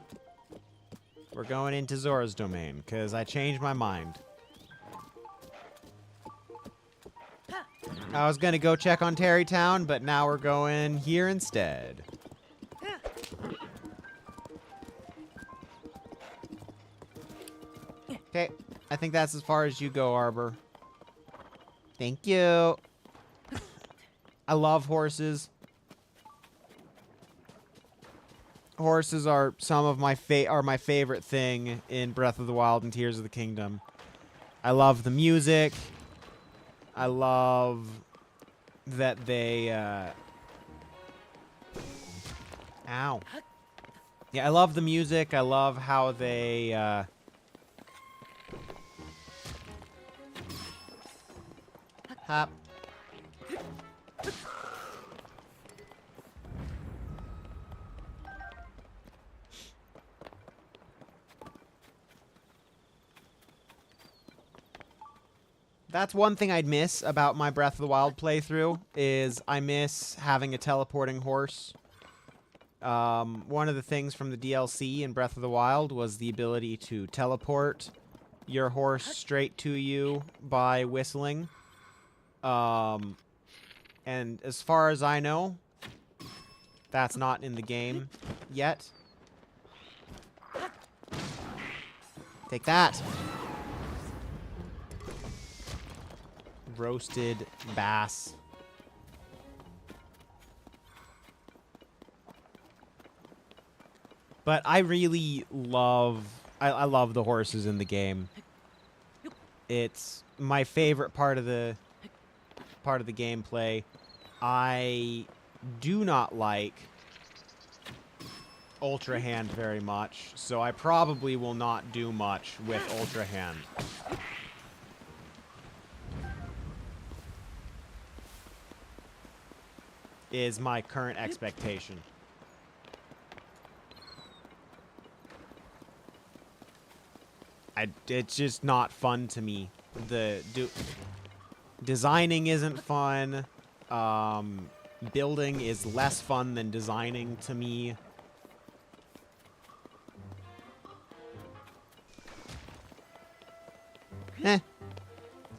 We're going into Zora's domain, because I changed my mind. I was going to go check on Terrytown, but now we're going here instead. Okay. I think that's as far as you go, Arbor. Thank you. I love horses. Horses are some of my favorite thing in Breath of the Wild and Tears of the Kingdom. I love the music. I love that they Ow. Yeah, I love the music. I love how they hop. That's one thing I'd miss about my Breath of the Wild playthrough, is I miss having a teleporting horse. One of the things from the DLC in Breath of the Wild was the ability to teleport your horse straight to you by whistling. And as far as I know, that's not in the game yet. Take that. Roasted bass. But I really love... I love the horses in the game. It's my favorite part of the gameplay. I do not like Ultra Hand very much, so I probably will not do much with Ultra Hand. Is my current expectation. It's just not fun to me. Designing isn't fun. Building is less fun than designing to me.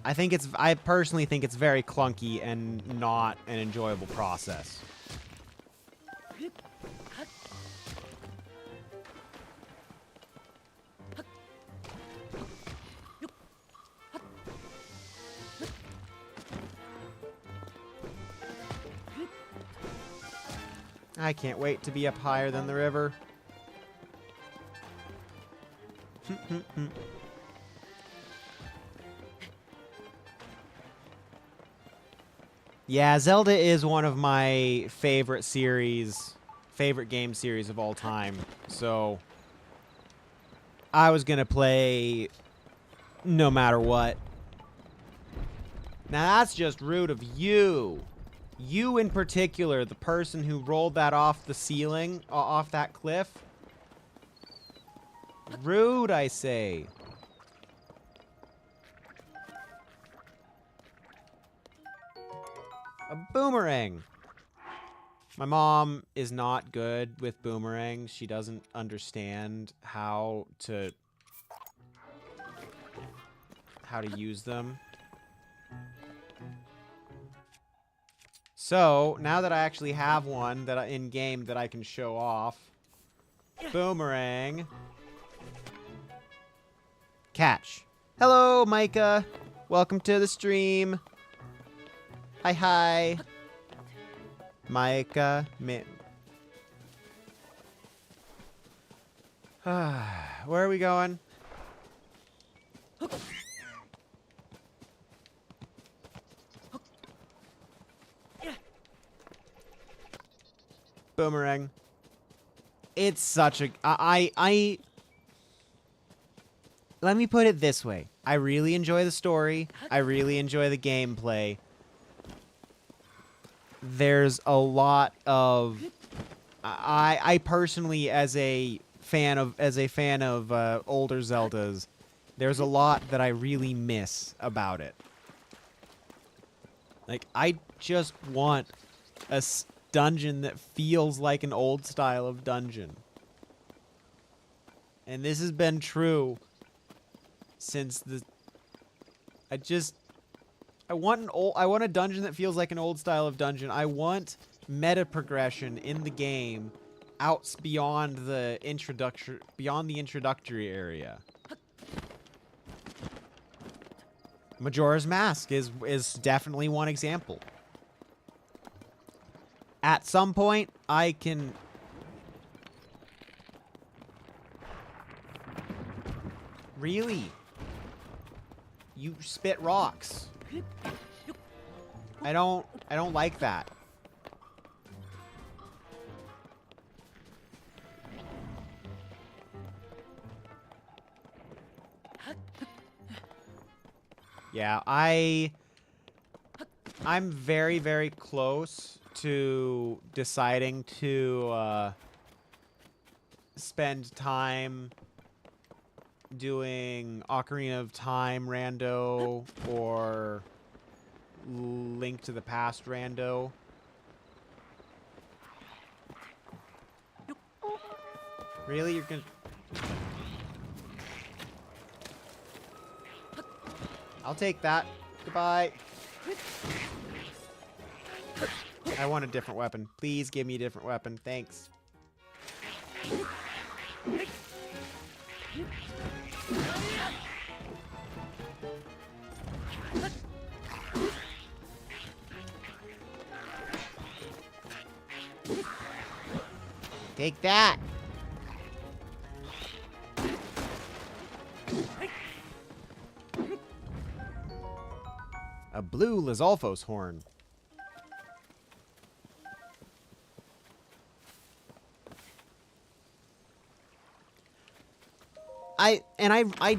I personally think it's very clunky and not an enjoyable process. I can't wait to be up higher than the river. Yeah, Zelda is one of my favorite game series of all time. So I was gonna play no matter what. Now that's just rude of you. You in particular, the person who rolled that off the ceiling, off that cliff. Rude, I say. A boomerang. My mom is not good with boomerangs. She doesn't understand how to use them. So, now that I actually have one in game that I can show off. Boomerang. Catch. Hello, Micah. Welcome to the stream. Hi, hi. Micah. Where are we going? Boomerang. It's such a... Let me put it this way. I really enjoy the story. I really enjoy the gameplay. There's a lot of... I personally, as a fan of older Zeldas, there's a lot that I really miss about it. Like, I just want a dungeon that feels like an old style of dungeon. And this has been true since the... I want a dungeon that feels like an old style of dungeon. I want meta progression in the game beyond the introductory area. Majora's Mask is definitely one example. At some point, I can... Really? You spit rocks. I don't like that. Yeah, I'm very, very close to deciding to spend time doing Ocarina of Time rando or Link to the Past rando. Really? You're gonna... I'll take that. Goodbye. I want a different weapon. Please give me a different weapon. Thanks. Take that. A blue Lizalfos horn. I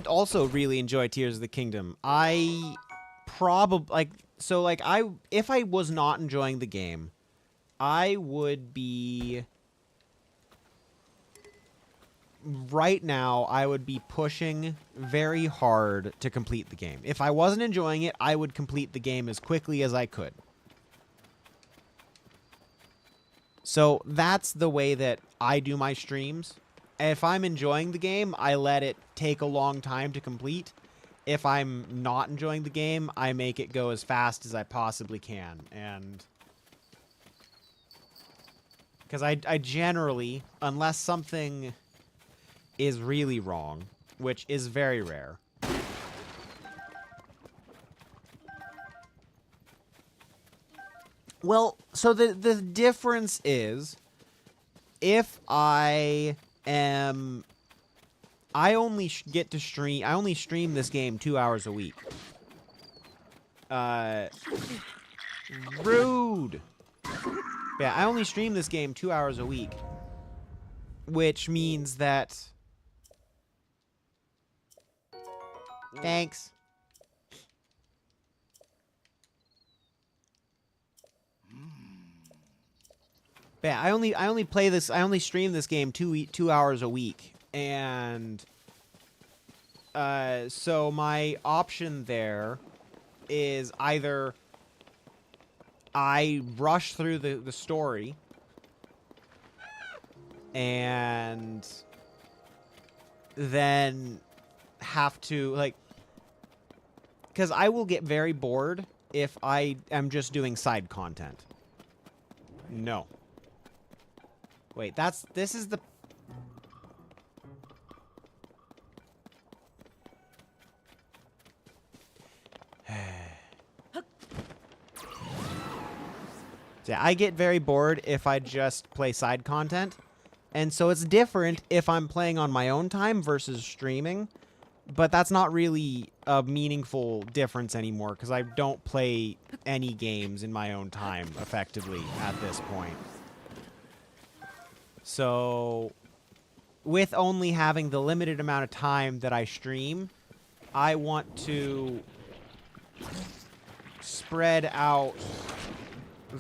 also really enjoy Tears of the Kingdom. I probably if I was not enjoying the game, I would be right now I would be pushing very hard to complete the game. If I wasn't enjoying it, I would complete the game as quickly as I could. So that's the way that I do my streams. If I'm enjoying the game, I let it take a long time to complete. If I'm not enjoying the game, I make it go as fast as I possibly can. And because I generally, unless something is really wrong, which is very rare. Well, so the difference is if I only get to stream. I only stream this game 2 hours a week. Rude. Yeah, I only stream this game 2 hours a week, which means that. Thanks. Yeah, I only play this. I only stream this game 2 hours a week, and so my option there is either I rush through the story and then have to because I will get very bored if I am just doing side content. No. Wait, this is the... Yeah, I get very bored if I just play side content. And so it's different if I'm playing on my own time versus streaming. But that's not really a meaningful difference anymore because I don't play any games in my own time effectively at this point. So, with only having the limited amount of time that I stream, I want to spread out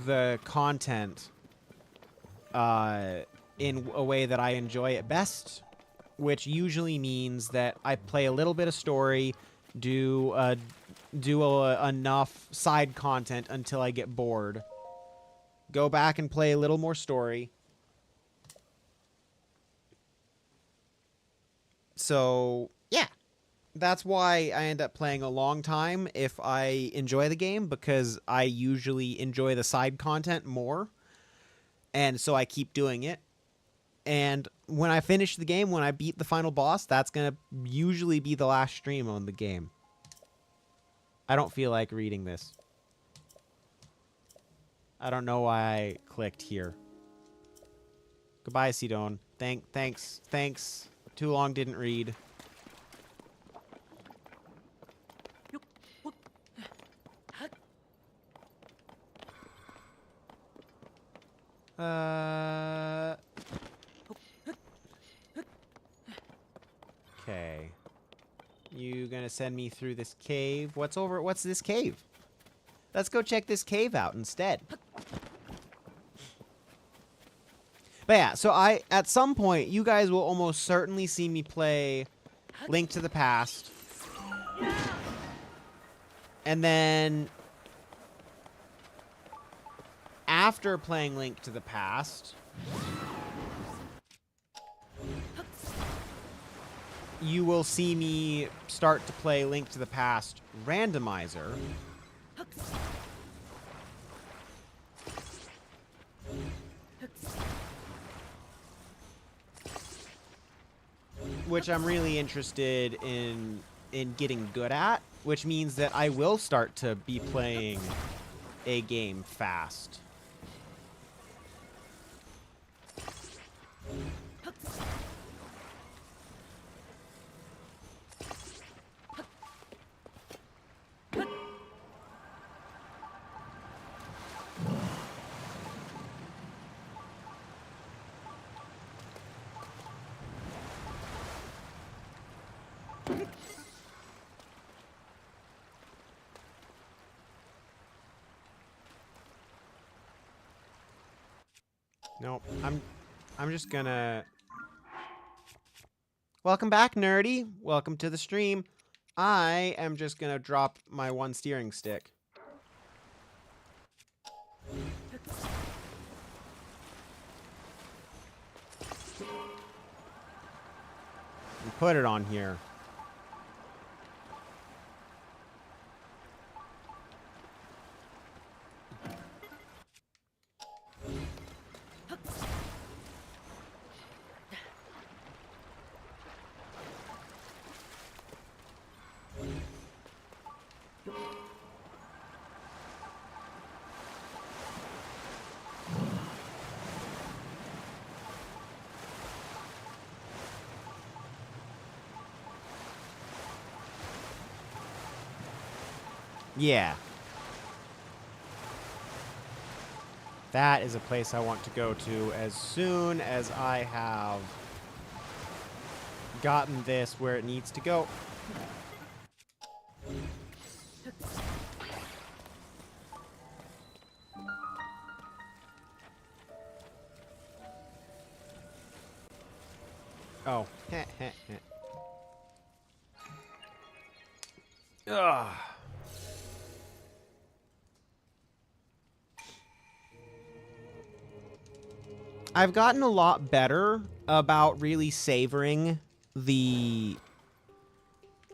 the content in a way that I enjoy it best, which usually means that I play a little bit of story, do enough side content until I get bored, go back and play a little more story. So, yeah, that's why I end up playing a long time if I enjoy the game, because I usually enjoy the side content more, and so I keep doing it. And when I finish the game, when I beat the final boss, that's going to usually be the last stream on the game. I don't feel like reading this. I don't know why I clicked here. Goodbye, Sidon. Thanks. Too long, didn't read. Okay. You gonna send me through this cave? What's this cave? Let's go check this cave out instead. But yeah, so at some point, you guys will almost certainly see me play Link to the Past. And then after playing Link to the Past, you will see me start to play Link to the Past Randomizer. Which I'm really interested in getting good at, which means that I will start to be playing a game fast. Nope, I'm just gonna... Welcome back, nerdy. Welcome to the stream. I am just gonna drop my one steering stick. And put it on here. Yeah. That is a place I want to go to as soon as I have gotten this where it needs to go. Oh. Ugh. I've gotten a lot better about really savoring the...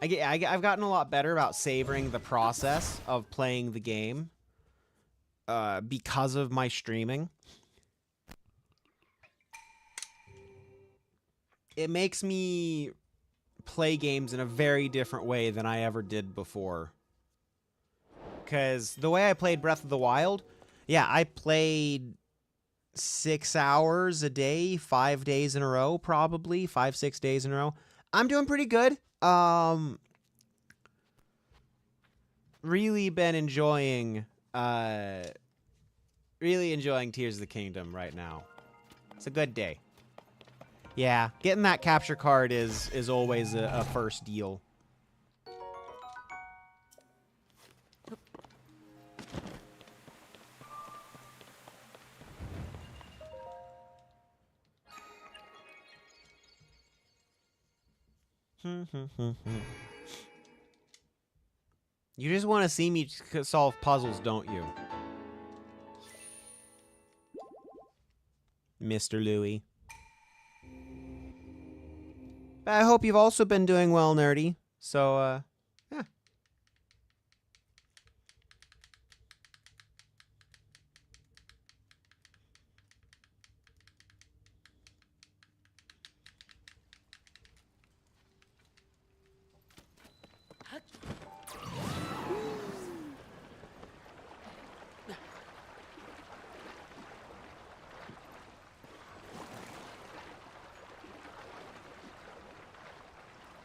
I've gotten a lot better about savoring the process of playing the game because of my streaming. It makes me play games in a very different way than I ever did before. Because the way I played Breath of the Wild, yeah, I played 6 hours a day, 5 days in a row, probably 5-6 days in a row. I'm doing pretty good. Really been enjoying Tears of the Kingdom right now. It's a good day. Yeah, getting that capture card is always a first deal. You just want to see me solve puzzles, don't you? Mr. Louie. But I hope you've also been doing well, nerdy. So, yeah.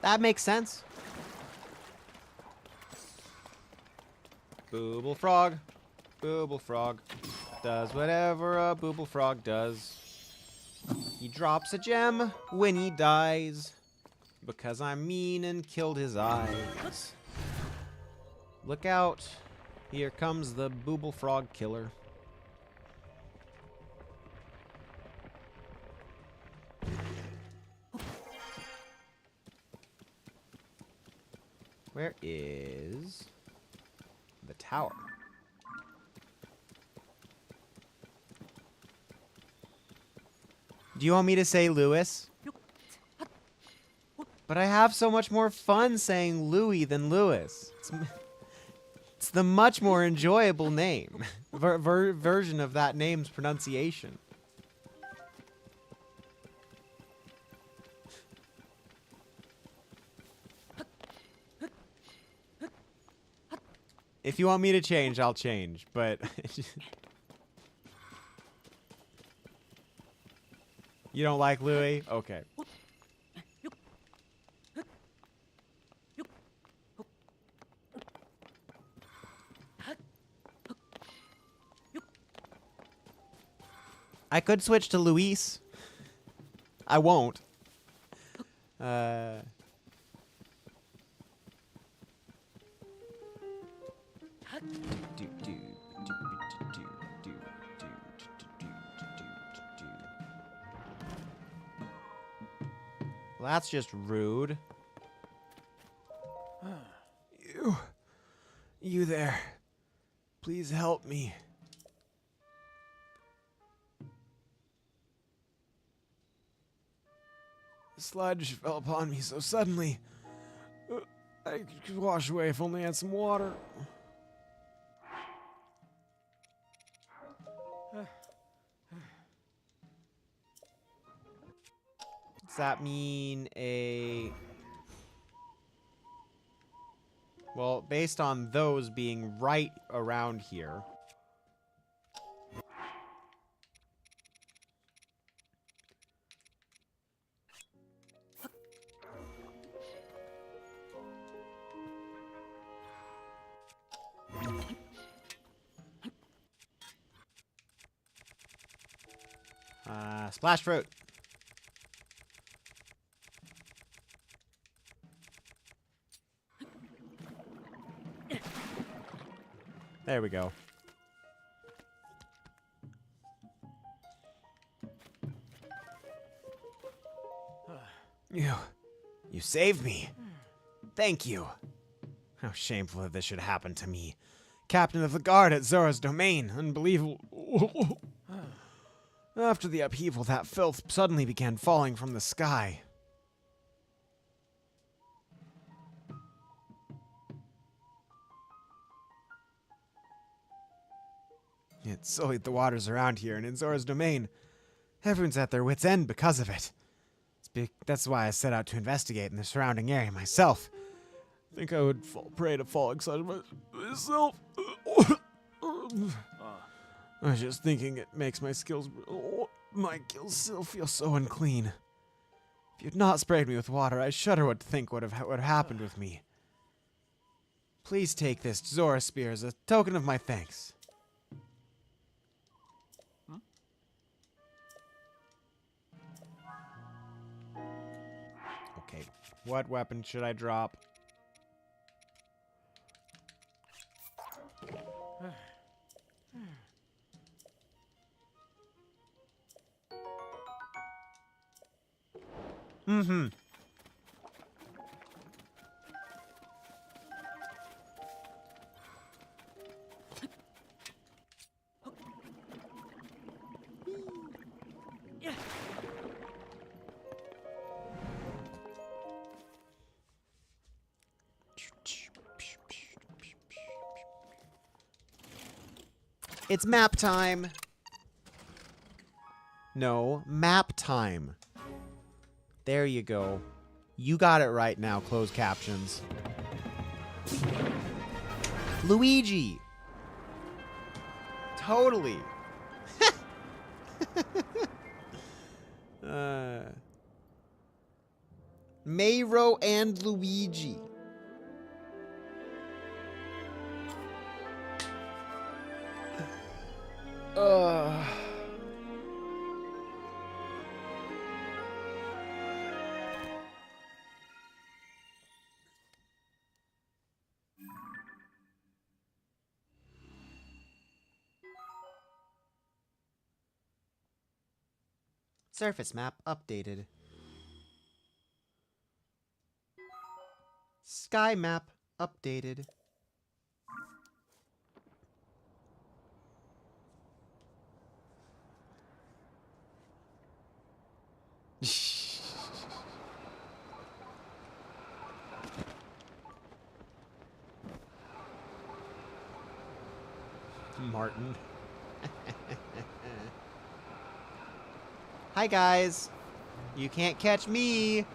That makes sense. Booble frog. Booble frog. Does whatever a booble frog does. He drops a gem when he dies. Because I'm mean and killed his eyes. Look out. Here comes the booble frog killer. Where is the tower? Do you want me to say Lewis? But I have so much more fun saying Louis than Lewis. It's the much more enjoyable name. Version of that name's pronunciation. If you want me to change, I'll change, but... You don't like Louis? Okay. I could switch to Luis. I won't. Well, that's just rude. You there. Please help me. The slide just fell upon me so suddenly. I could wash away if only I had some water. Does that mean a... Well, based on those being right around here... Splash fruit. There we go. You saved me. Thank you. How shameful that this should happen to me. Captain of the guard at Zora's domain. Unbelievable. After the upheaval, that filth suddenly began falling from the sky. It sullied the waters around here, and in Zora's domain, everyone's at their wits' end because of it. That's why I set out to investigate in the surrounding area myself. I think I would fall prey to falling inside myself. I was just thinking it makes my skills still feel so unclean. If you'd not sprayed me with water, I shudder what to think would have happened with me. Please take this Zora spear as a token of my thanks. Okay, what weapon should I drop? Mm-hmm. It's map time. No, map time. There you go. You got it right now, closed captions. Luigi. Totally. Mayro and Luigi. Surface map updated. Sky map updated. Martin. Hi, guys. You can't catch me.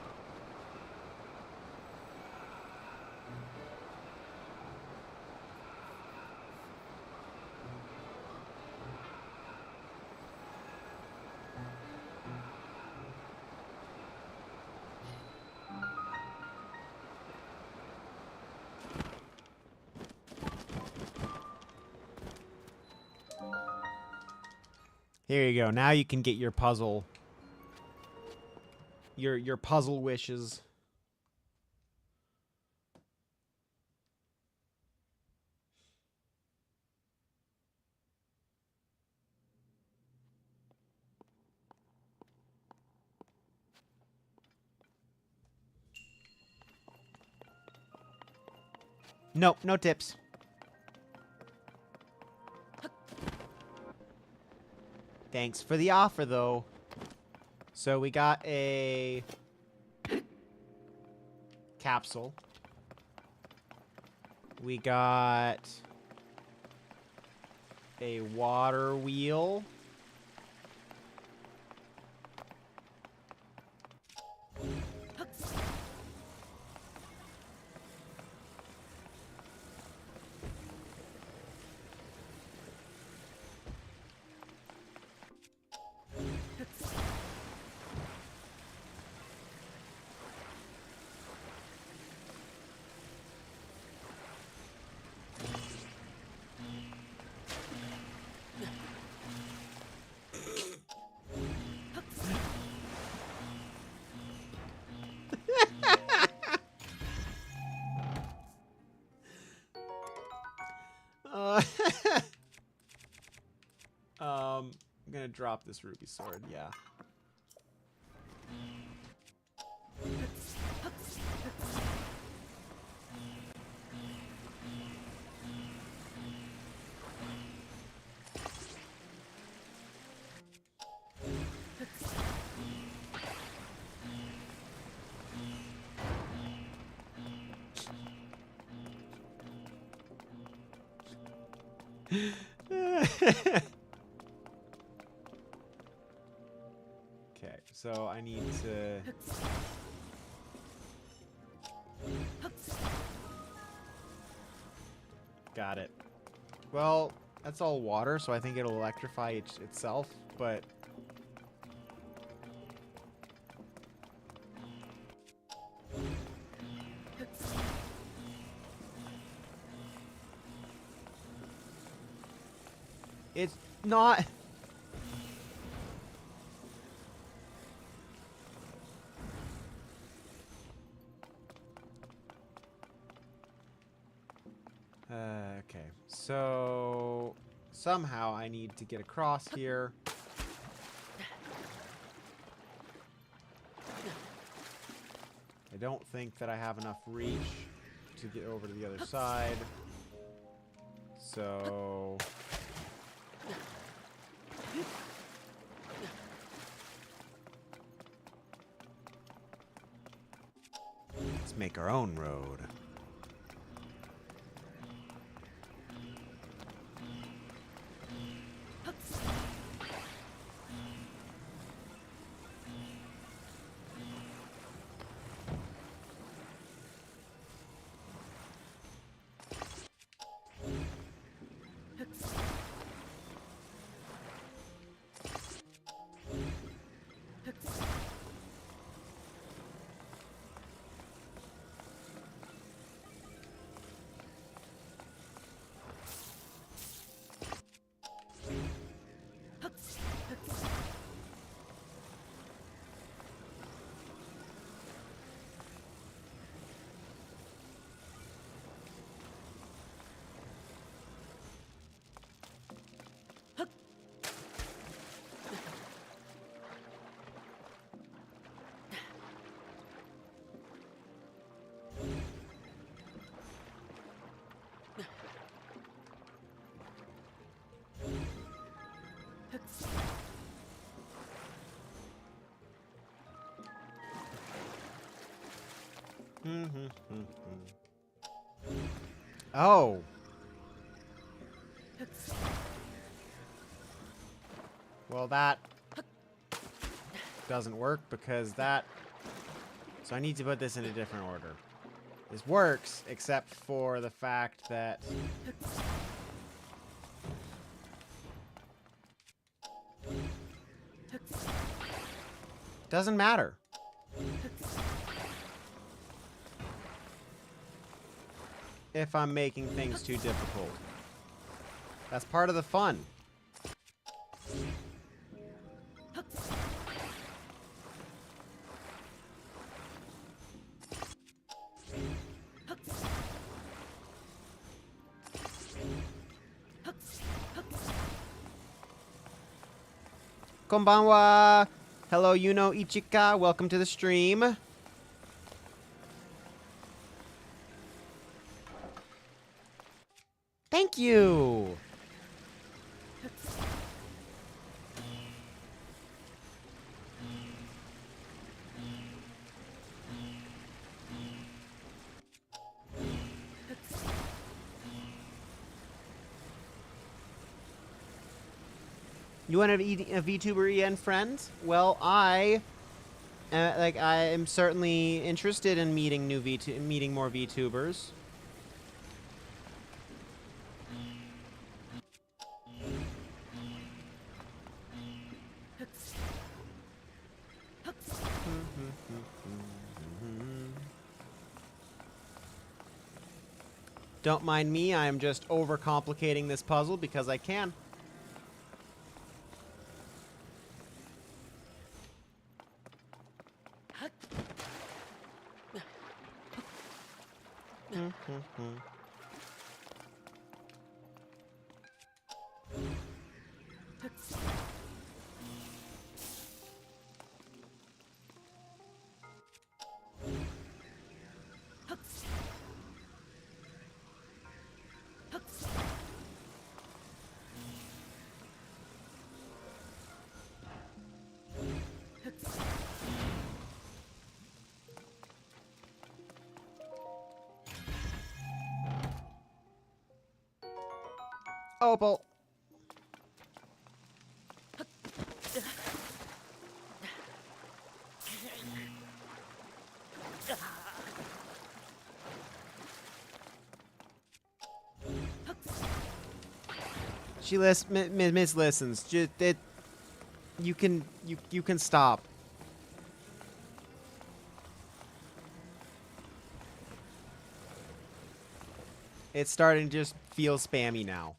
Here you go. Now you can get your puzzle. Your puzzle wishes. Nope, no tips. Thanks for the offer, though. So we got a capsule. We got a water wheel. I'm gonna drop this ruby sword, yeah. Okay, so I need to... Got it. Well, that's all water, so I think it'll electrify itself, but... It's not... Okay, so somehow I need to get across here. I don't think that I have enough reach to get over to the other side. So... let's make our own road. Oh. Well, that doesn't work because that... So I need to put this in a different order. This works, except for the fact that... Doesn't matter. If I'm making things too difficult. That's part of the fun. Konbanwa! Hello, Yuno Ichika. Welcome to the stream. Thank you! You want to be a VTuber EN friend? Well, I am certainly interested in meeting meeting more VTubers. Don't mind me, I am just overcomplicating this puzzle because I can. Opal. She Miss listens. Just it. You can stop. It's starting to just feel spammy now.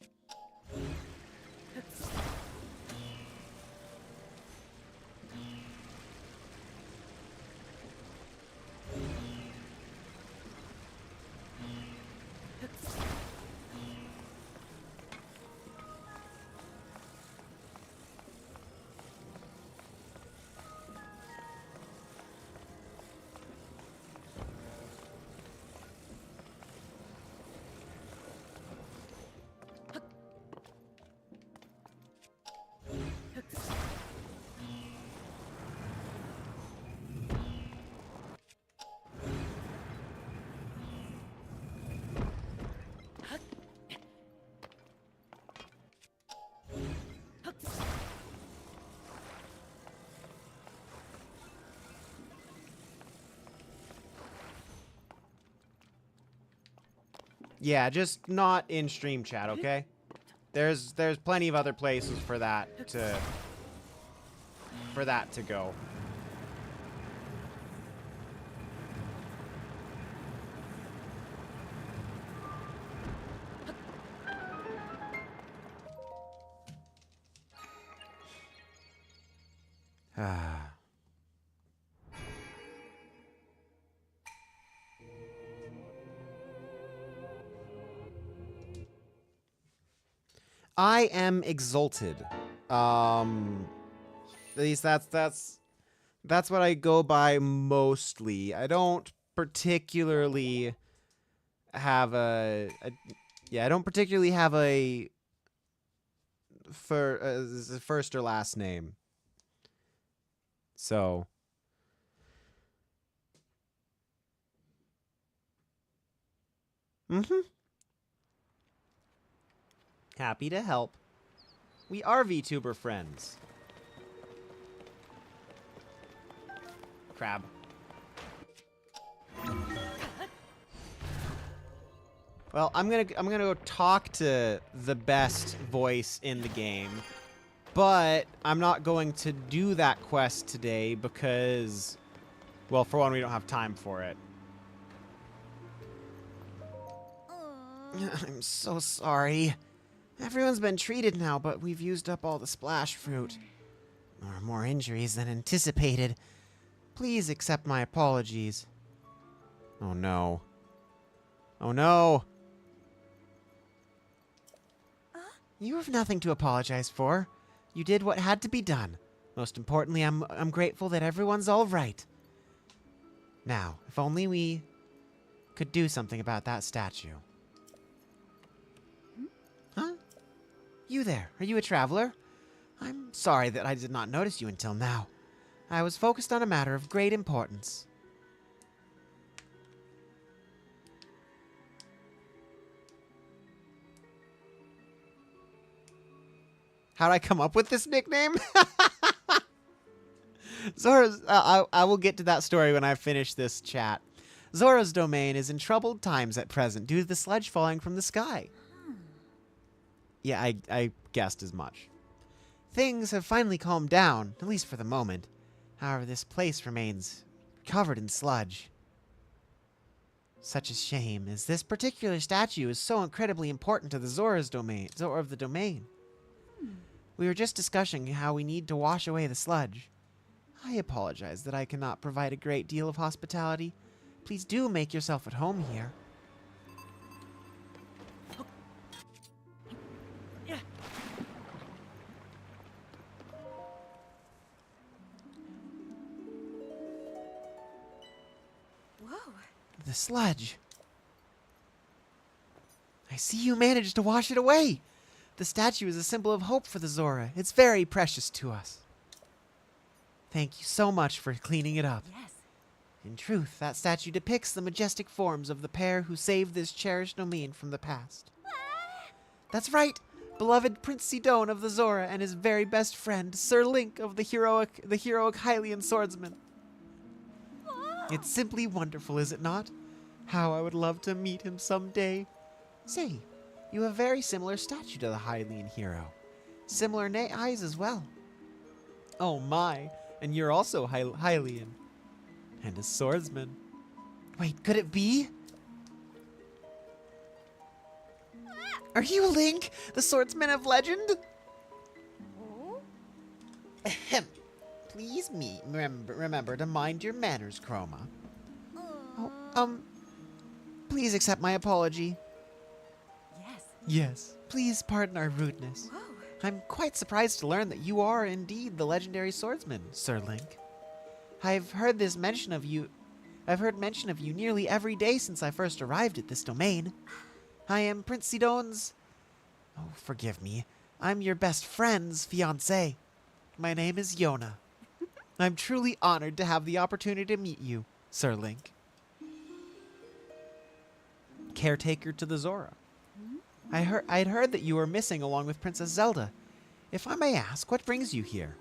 Yeah, just not in stream chat, okay? There's plenty of other places for that to go. Ah. I am exalted. At least that's what I go by mostly. I don't particularly have a first or last name. So happy to help. We are VTuber friends. crab. Well, I'm gonna go talk to the best voice in the game, but I'm not going to do that quest today because, well, for one, we don't have time for it. I'm so sorry. Everyone's been treated now, but we've used up all the splash fruit. There are more injuries than anticipated. Please accept my apologies. Oh no. Oh no! You have nothing to apologize for. You did what had to be done. Most importantly, I'm grateful that everyone's all right. Now, if only we could do something about that statue. Huh? You there, are you a traveler? I'm sorry that I did not notice you until now. I was focused on a matter of great importance. How'd I come up with this nickname? Zora's... I will get to that story when I finish this chat. Zora's domain is in troubled times at present due to the sludge falling from the sky. Yeah, I guessed as much. Things have finally calmed down, at least for the moment. However, this place remains covered in sludge. Such a shame, as this particular statue is so incredibly important to the Zora of the domain. We were just discussing how we need to wash away the sludge. I apologize that I cannot provide a great deal of hospitality. Please do make yourself at home here. Whoa. The sludge. I see you managed to wash it away. The statue is a symbol of hope for the Zora. It's very precious to us. Thank you so much for cleaning it up. Yes. In truth, that statue depicts the majestic forms of the pair who saved this cherished domain from the past. That's right, beloved Prince Sidon of the Zora and his very best friend, Sir Link of the heroic Hylian swordsman. It's simply wonderful, is it not? How I would love to meet him someday. Say, you have a very similar statue to the Hylian hero. Similar eyes as well. Oh my, and you're also Hylian. And a swordsman. Wait, could it be? Are you Link, the swordsman of legend? Ahem. Please remember to mind your manners, Chroma. Oh, please accept my apology. Yes. Yes, please pardon our rudeness. Whoa. I'm quite surprised to learn that you are indeed the legendary swordsman, Sir Link. I've heard mention of you nearly every day since I first arrived at this domain. I am Prince Sidon's... Oh, forgive me. I'm your best friend's fiancé. My name is Yona. I'm truly honored to have the opportunity to meet you, Sir Link. Caretaker to the Zora. I'd heard that you were missing along with Princess Zelda. If I may ask, what brings you here?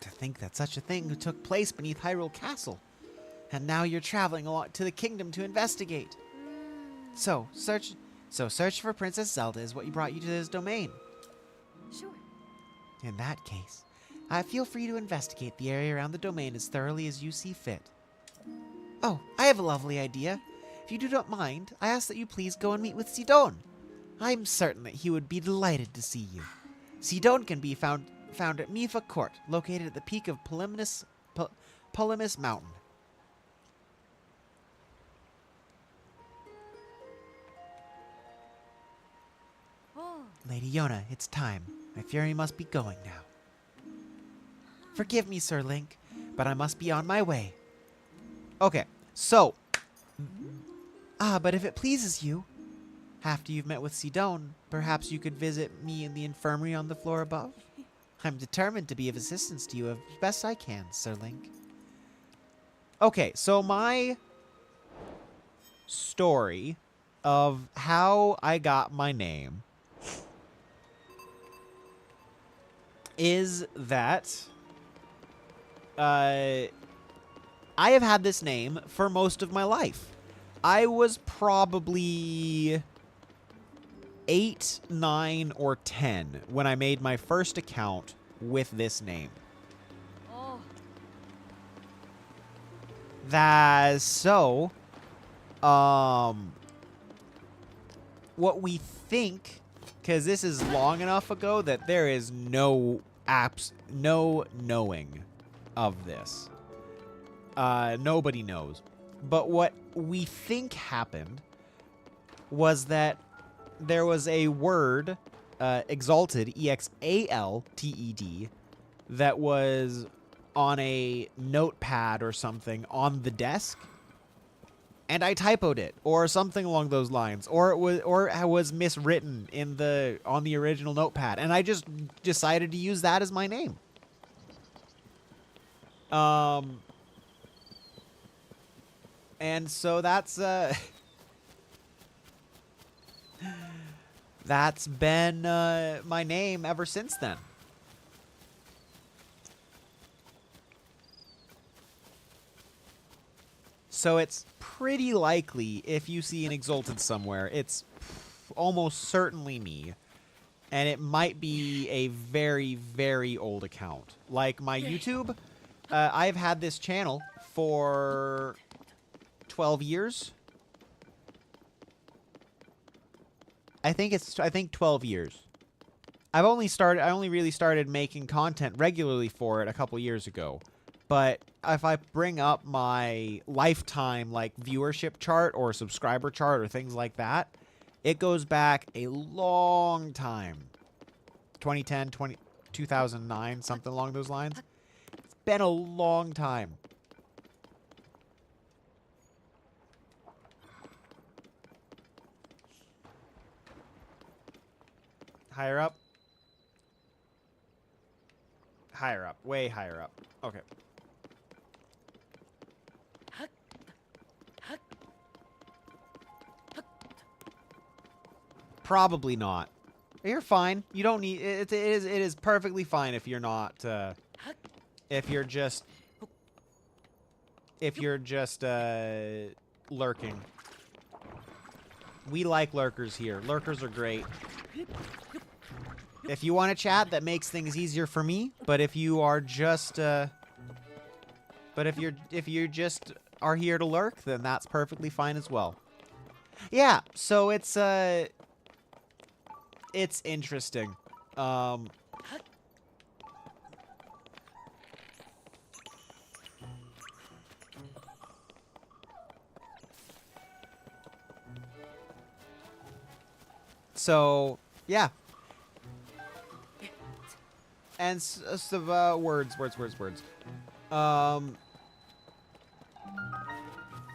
To think that such a thing took place beneath Hyrule Castle. And now you're traveling along to the kingdom to investigate. So search for Princess Zelda is what brought you to this domain. Sure. In that case, feel free to investigate the area around the domain as thoroughly as you see fit. Oh, I have a lovely idea. If you do not mind, I ask that you please go and meet with Sidon. I'm certain that he would be delighted to see you. Sidon can be found at Mifa Court, located at the peak of Polymus Mountain. Oh. Lady Yona, it's time. I fear we must be going now. Forgive me, Sir Link, but I must be on my way. Okay, so... but if it pleases you, after you've met with Sidon, perhaps you could visit me in the infirmary on the floor above? I'm determined to be of assistance to you as best I can, Sir Link. Okay, so my story of how I got my name is that I have had this name for most of my life. I was probably 8, 9, or 10 when I made my first account with this name. Oh. That's so, what we think, because this is long enough ago that there is no knowing of this. Nobody knows. But what we think happened was that there was a word, exalted, E-X-A-L-T-E-D, that was on a notepad or something on the desk, and I typoed it, or something along those lines, or it was miswritten on the original notepad, and I just decided to use that as my name. And so that's that's been my name ever since then. So it's pretty likely if you see an exalted somewhere, it's almost certainly me. And it might be a very, very old account. Like my YouTube, I've had this channel for 12 years. I think 12 years. I only really started making content regularly for it a couple years ago. But if I bring up my lifetime like viewership chart or subscriber chart or things like that, it goes back a long time. 2010, 2009, something along those lines. It's been a long time. Higher up? Higher up. Way higher up. Okay. Probably not. You're fine. You don't need it. It is perfectly fine if you're not. If you're just lurking. We like lurkers here. Lurkers are great. If you want to chat, that makes things easier for me. But if you are just if you just are here to lurk, then that's perfectly fine as well. Yeah. So it's interesting. So, yeah. And words.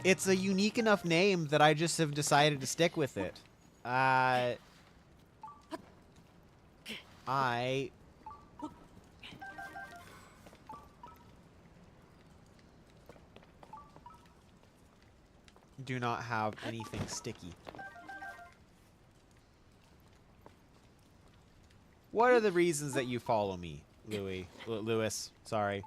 It's a unique enough name that I just have decided to stick with it. I do not have anything sticky. What are the reasons that you follow me, Lewis? Sorry.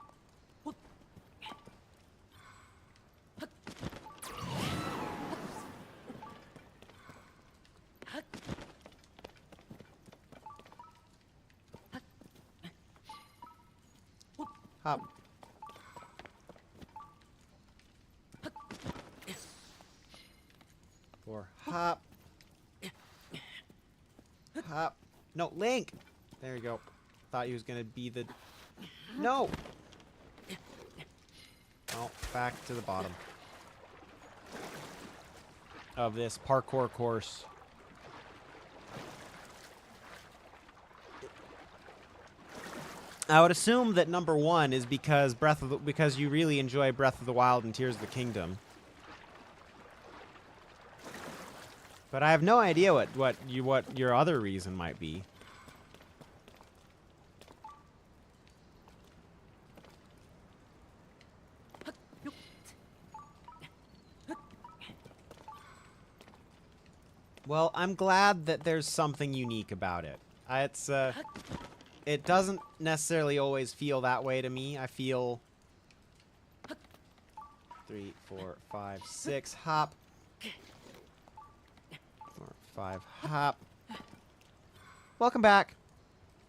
Hop. Or hop. Hop. No, Link! There you go. Thought he was gonna be the... No! Oh, back to the bottom of this parkour course. I would assume that number one is because because you really enjoy Breath of the Wild and Tears of the Kingdom. But I have no idea what your other reason might be. Well, I'm glad that there's something unique about it. It doesn't necessarily always feel that way to me. I feel 3, 4, 5, 6. Hop. 4, 5. Hop. Welcome back.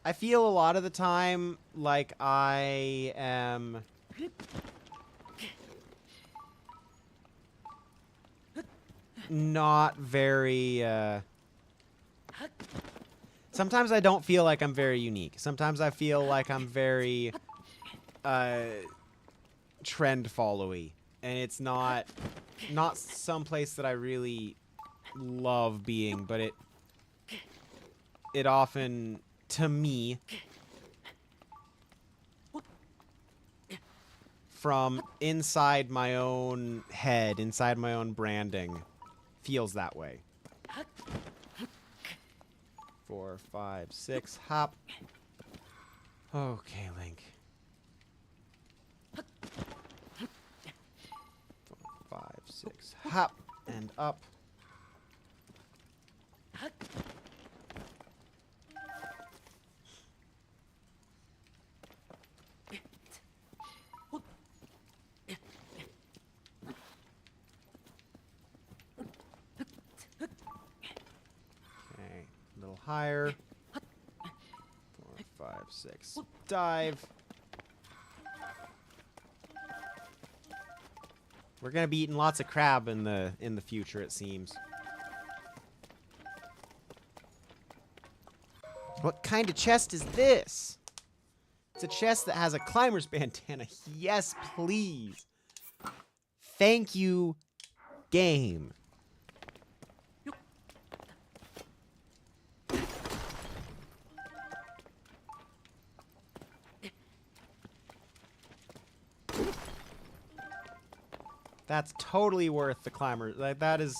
I feel a lot of the time like I am not very, sometimes I don't feel like I'm very unique. Sometimes I feel like I'm very, trend followy. And it's not someplace that I really love being, but it often, to me, from inside my own head, inside my own branding, feels that way. 4, 5, 6, hop. Okay, Link. 4, 5, 6, hop, and up. A little higher. 4, 5, 6. Dive. We're gonna be eating lots of crab in the future, it seems. What kind of chest is this? It's a chest that has a climber's bandana. Yes, please. Thank you, game. That's totally worth the climber. Like, that is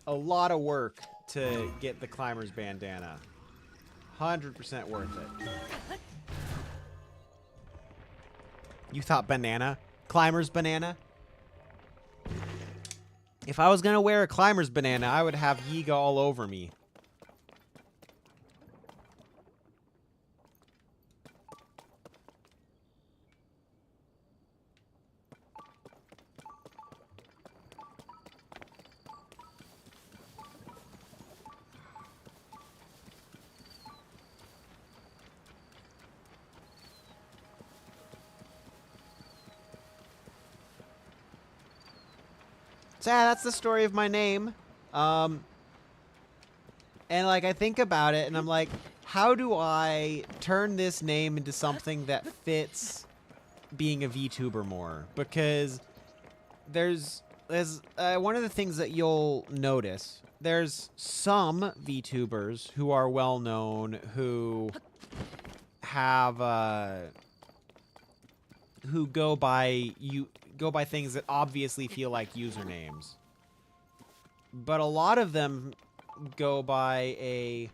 a lot of work to get the climber's bandana. 100% worth it. You thought banana? Climber's banana? If I was gonna wear a climber's banana, I would have Yiga all over me. So yeah, that's the story of my name. And like I think about it and I'm like, how do I turn this name into something that fits being a VTuber more? Because there's one of the things that you'll notice, there's some VTubers who are well known who have who go by things that obviously feel like usernames. But a lot of them go by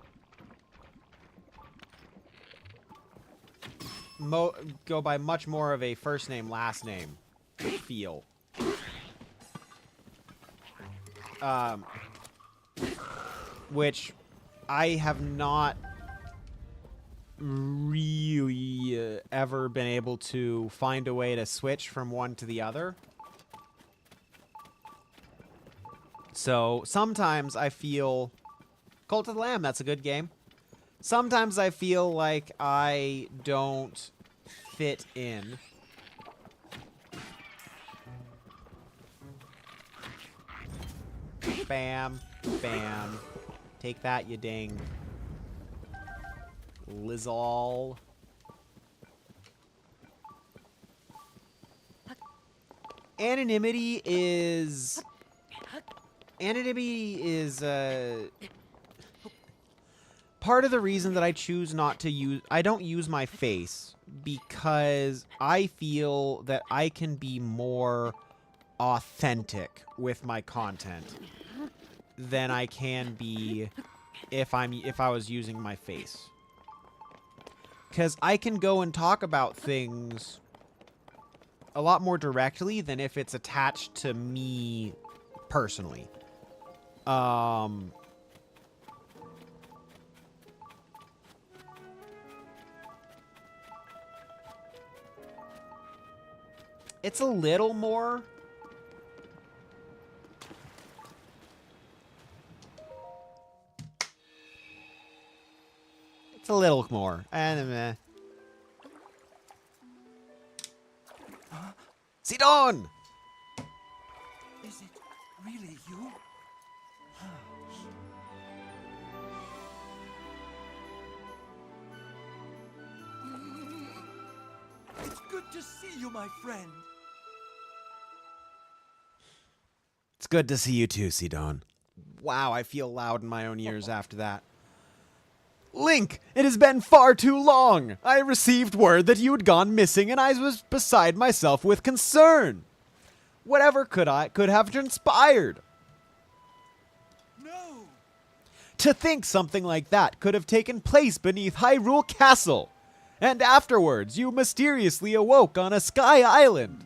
much more of a first name, last name feel. Which I have not really ever been able to find a way to switch from one to the other. So sometimes I feel Cult of the Lamb, that's a good game. Sometimes I feel like I don't fit in. Bam, bam. Take that, you dang Lizzle. Anonymity is part of the reason that I choose not to use. I don't use my face because I feel that I can be more authentic with my content than I can be if I was using my face. Because I can go and talk about things a lot more directly than if it's attached to me personally. It's a little more. It's a little more. And Sidon! Is it really you? It's good to see you, my friend. It's good to see you too, Sidon. Wow, I feel loud in my own ears after that. Link, it has been far too long. I received word that you had gone missing and I was beside myself with concern. Whatever could have transpired? No! To think something like that could have taken place beneath Hyrule Castle. And afterwards, you mysteriously awoke on a sky island.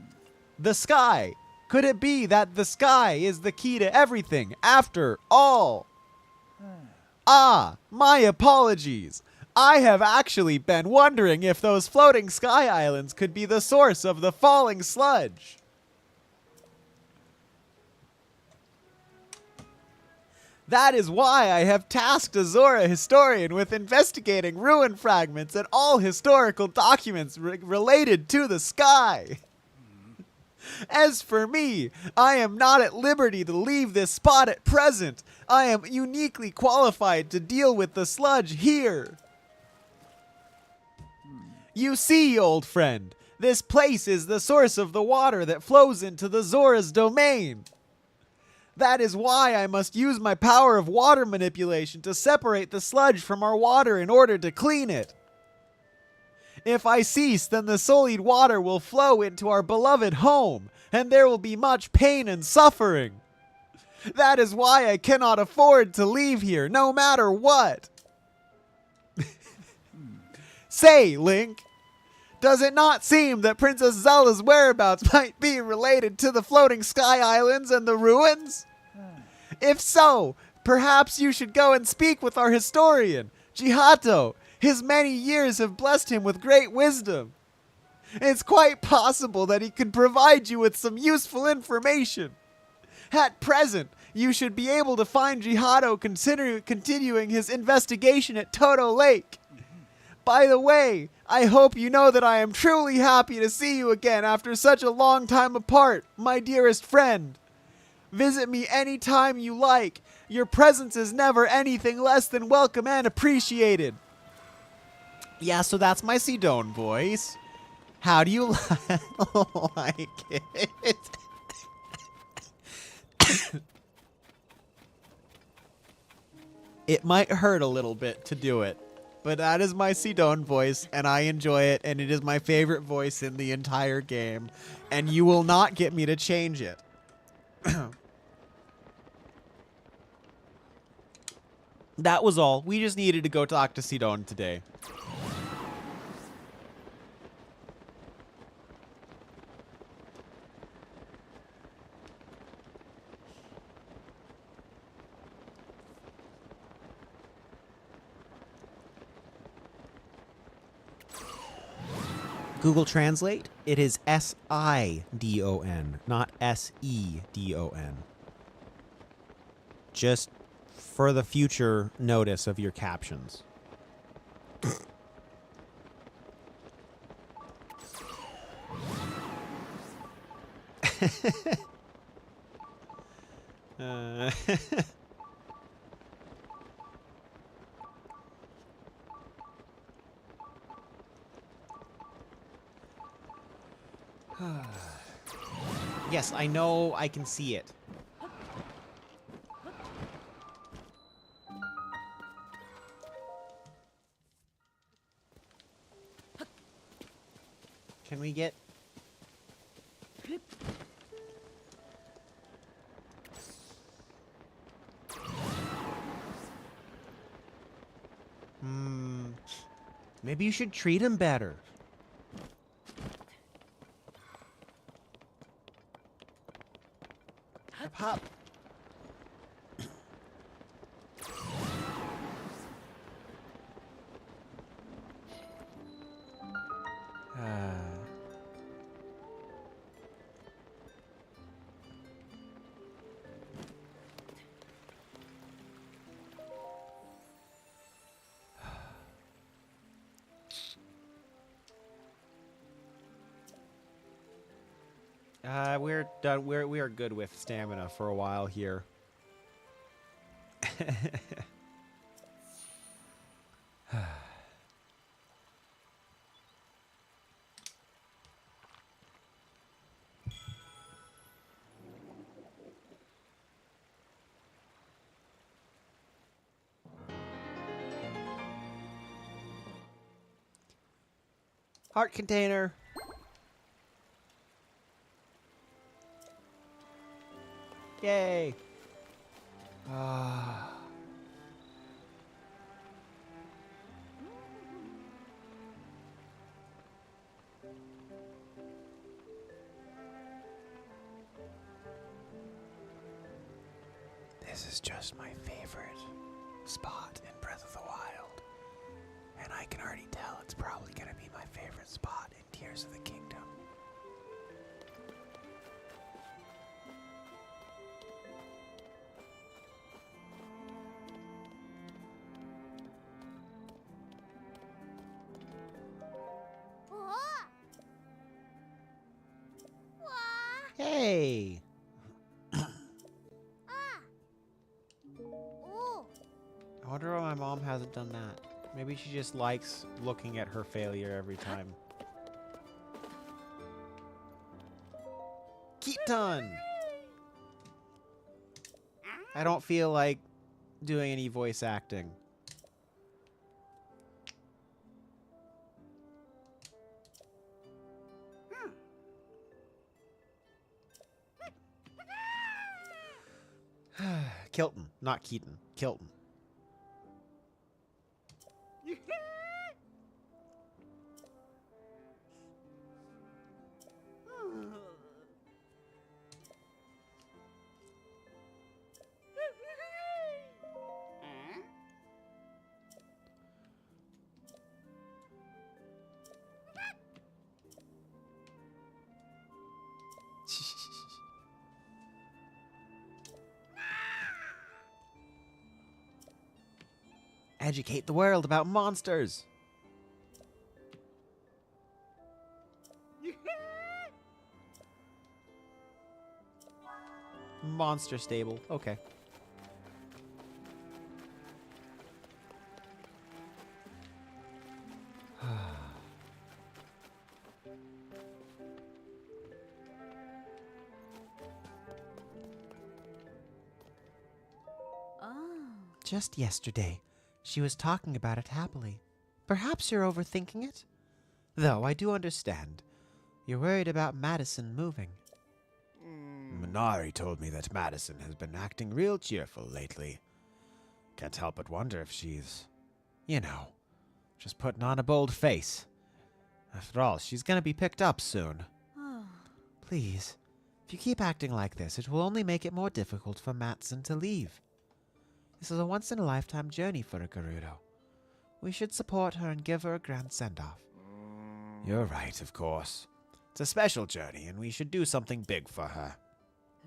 The sky. Could it be that the sky is the key to everything after all? Ah, my apologies. I have actually been wondering if those floating sky islands could be the source of the falling sludge. That is why I have tasked a Zora historian with investigating ruin fragments and all historical documents related to the sky. As for me, I am not at liberty to leave this spot at present. I am uniquely qualified to deal with the sludge here. You see, old friend, this place is the source of the water that flows into the Zora's domain. That is why I must use my power of water manipulation to separate the sludge from our water in order to clean it. If I cease, then the sullied water will flow into our beloved home, and there will be much pain and suffering. That is why I cannot afford to leave here, no matter what. Say, Link, does it not seem that Princess Zelda's whereabouts might be related to the floating sky islands and the ruins? If so, perhaps you should go and speak with our historian, Jihato. His many years have blessed him with great wisdom. It's quite possible that he could provide you with some useful information. At present, you should be able to find Jihato continuing his investigation at Toto Lake. By the way, I hope you know that I am truly happy to see you again after such a long time apart, my dearest friend. Visit me anytime you like. Your presence is never anything less than welcome and appreciated. Yeah, so that's my Sidon voice. How do you like it? It might hurt a little bit to do it, but that is my Sidon voice, and I enjoy it, and it is my favorite voice in the entire game, and you will not get me to change it. That was all. We just needed to go talk to Sidon today. Google Translate, it is S-I-D-O-N, not S-E-D-O-N. Just for the future notice of your captions. Yes, I know I can see it. Can we get... Maybe you should treat him better. Hop. We're done. We are good with stamina for a while here. Heart container. Yay. Ah. This is just my favorite spot in Breath of the Wild. And I can already tell it's probably going to be my favorite spot in Tears of the Kingdom. Hey! I wonder why my mom hasn't done that. Maybe she just likes looking at her failure every time. Keaton! I don't feel like doing any voice acting. Kilton, not Keaton. Kilton. Educate the world about monsters. Monster stable. Okay. Just yesterday, she was talking about it happily. Perhaps you're overthinking it? Though I do understand. You're worried about Madison moving. Minari told me that Madison has been acting real cheerful lately. Can't help but wonder if she's, you know, just putting on a bold face. After all, she's gonna be picked up soon. Please, if you keep acting like this, it will only make it more difficult for Madison to leave. This is a once-in-a-lifetime journey for a Gerudo. We should support her and give her a grand send-off. You're right, of course. It's a special journey, and we should do something big for her.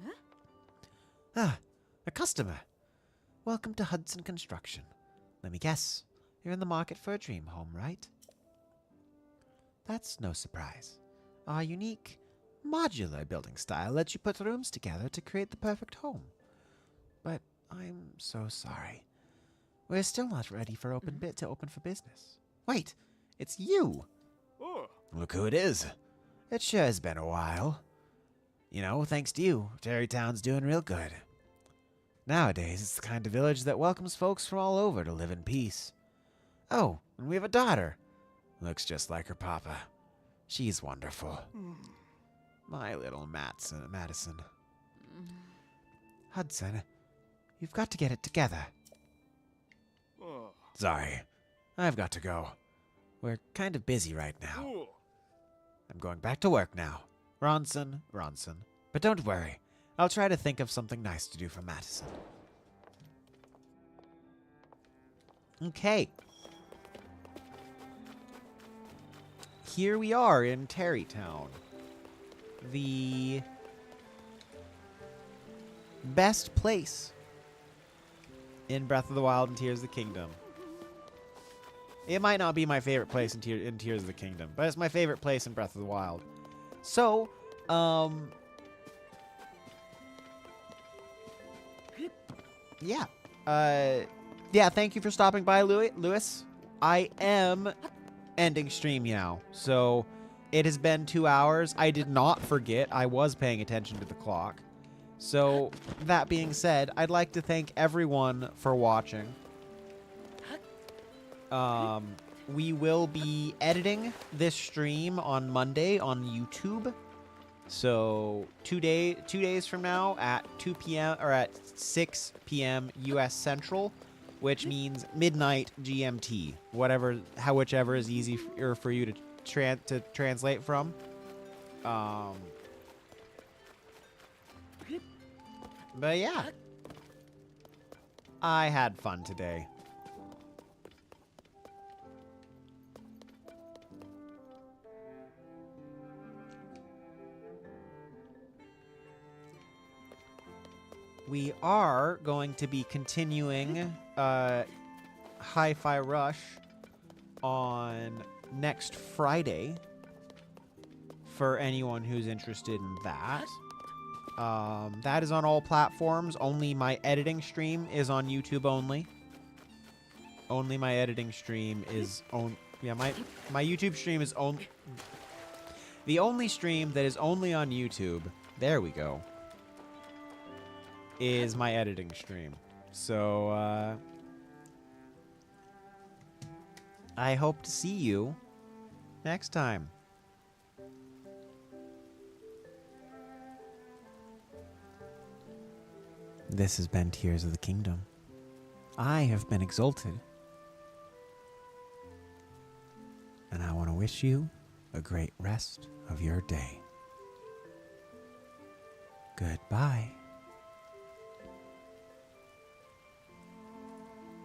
Huh? Ah, a customer. Welcome to Hudson Construction. Let me guess, you're in the market for a dream home, right? That's no surprise. Our unique, modular building style lets you put rooms together to create the perfect home. But I'm so sorry. We're still not ready for open for business. Wait, it's you! Oh. Look who it is. It sure has been a while. You know, thanks to you, Terrytown's doing real good. Nowadays, it's the kind of village that welcomes folks from all over to live in peace. Oh, and we have a daughter. Looks just like her papa. She's wonderful. My little Madison. Hudson, you've got to get it together. Oh. Sorry, I've got to go. We're kind of busy right now. Oh. I'm going back to work now. Ronson. But don't worry, I'll try to think of something nice to do for Madison. Okay. Here we are in Terrytown. The best place in Breath of the Wild and Tears of the Kingdom. It might not be my favorite place in Tears of the Kingdom, but it's my favorite place in Breath of the Wild. So, yeah. Yeah, thank you for stopping by, Lewis. I am ending stream now. So it has been 2 hours. I did not forget. I was paying attention to the clock. So that being said, I'd like to thank everyone for watching. We will be editing this stream on Monday on YouTube. So 2 days from now at 2 p.m. or at 6 p.m. U.S. Central, which means midnight GMT, whichever is easier for you to translate from. But yeah, I had fun today. We are going to be continuing Hi-Fi Rush on next Friday for anyone who's interested in that. That is on all platforms. Only my editing stream is on YouTube only. Only my editing stream is on. Yeah, my YouTube stream is only. The only stream that is only on YouTube. There we go. Is my editing stream. So, I hope to see you next time. This has been Tears of the Kingdom. I have been exalted. And I want to wish you a great rest of your day. Goodbye.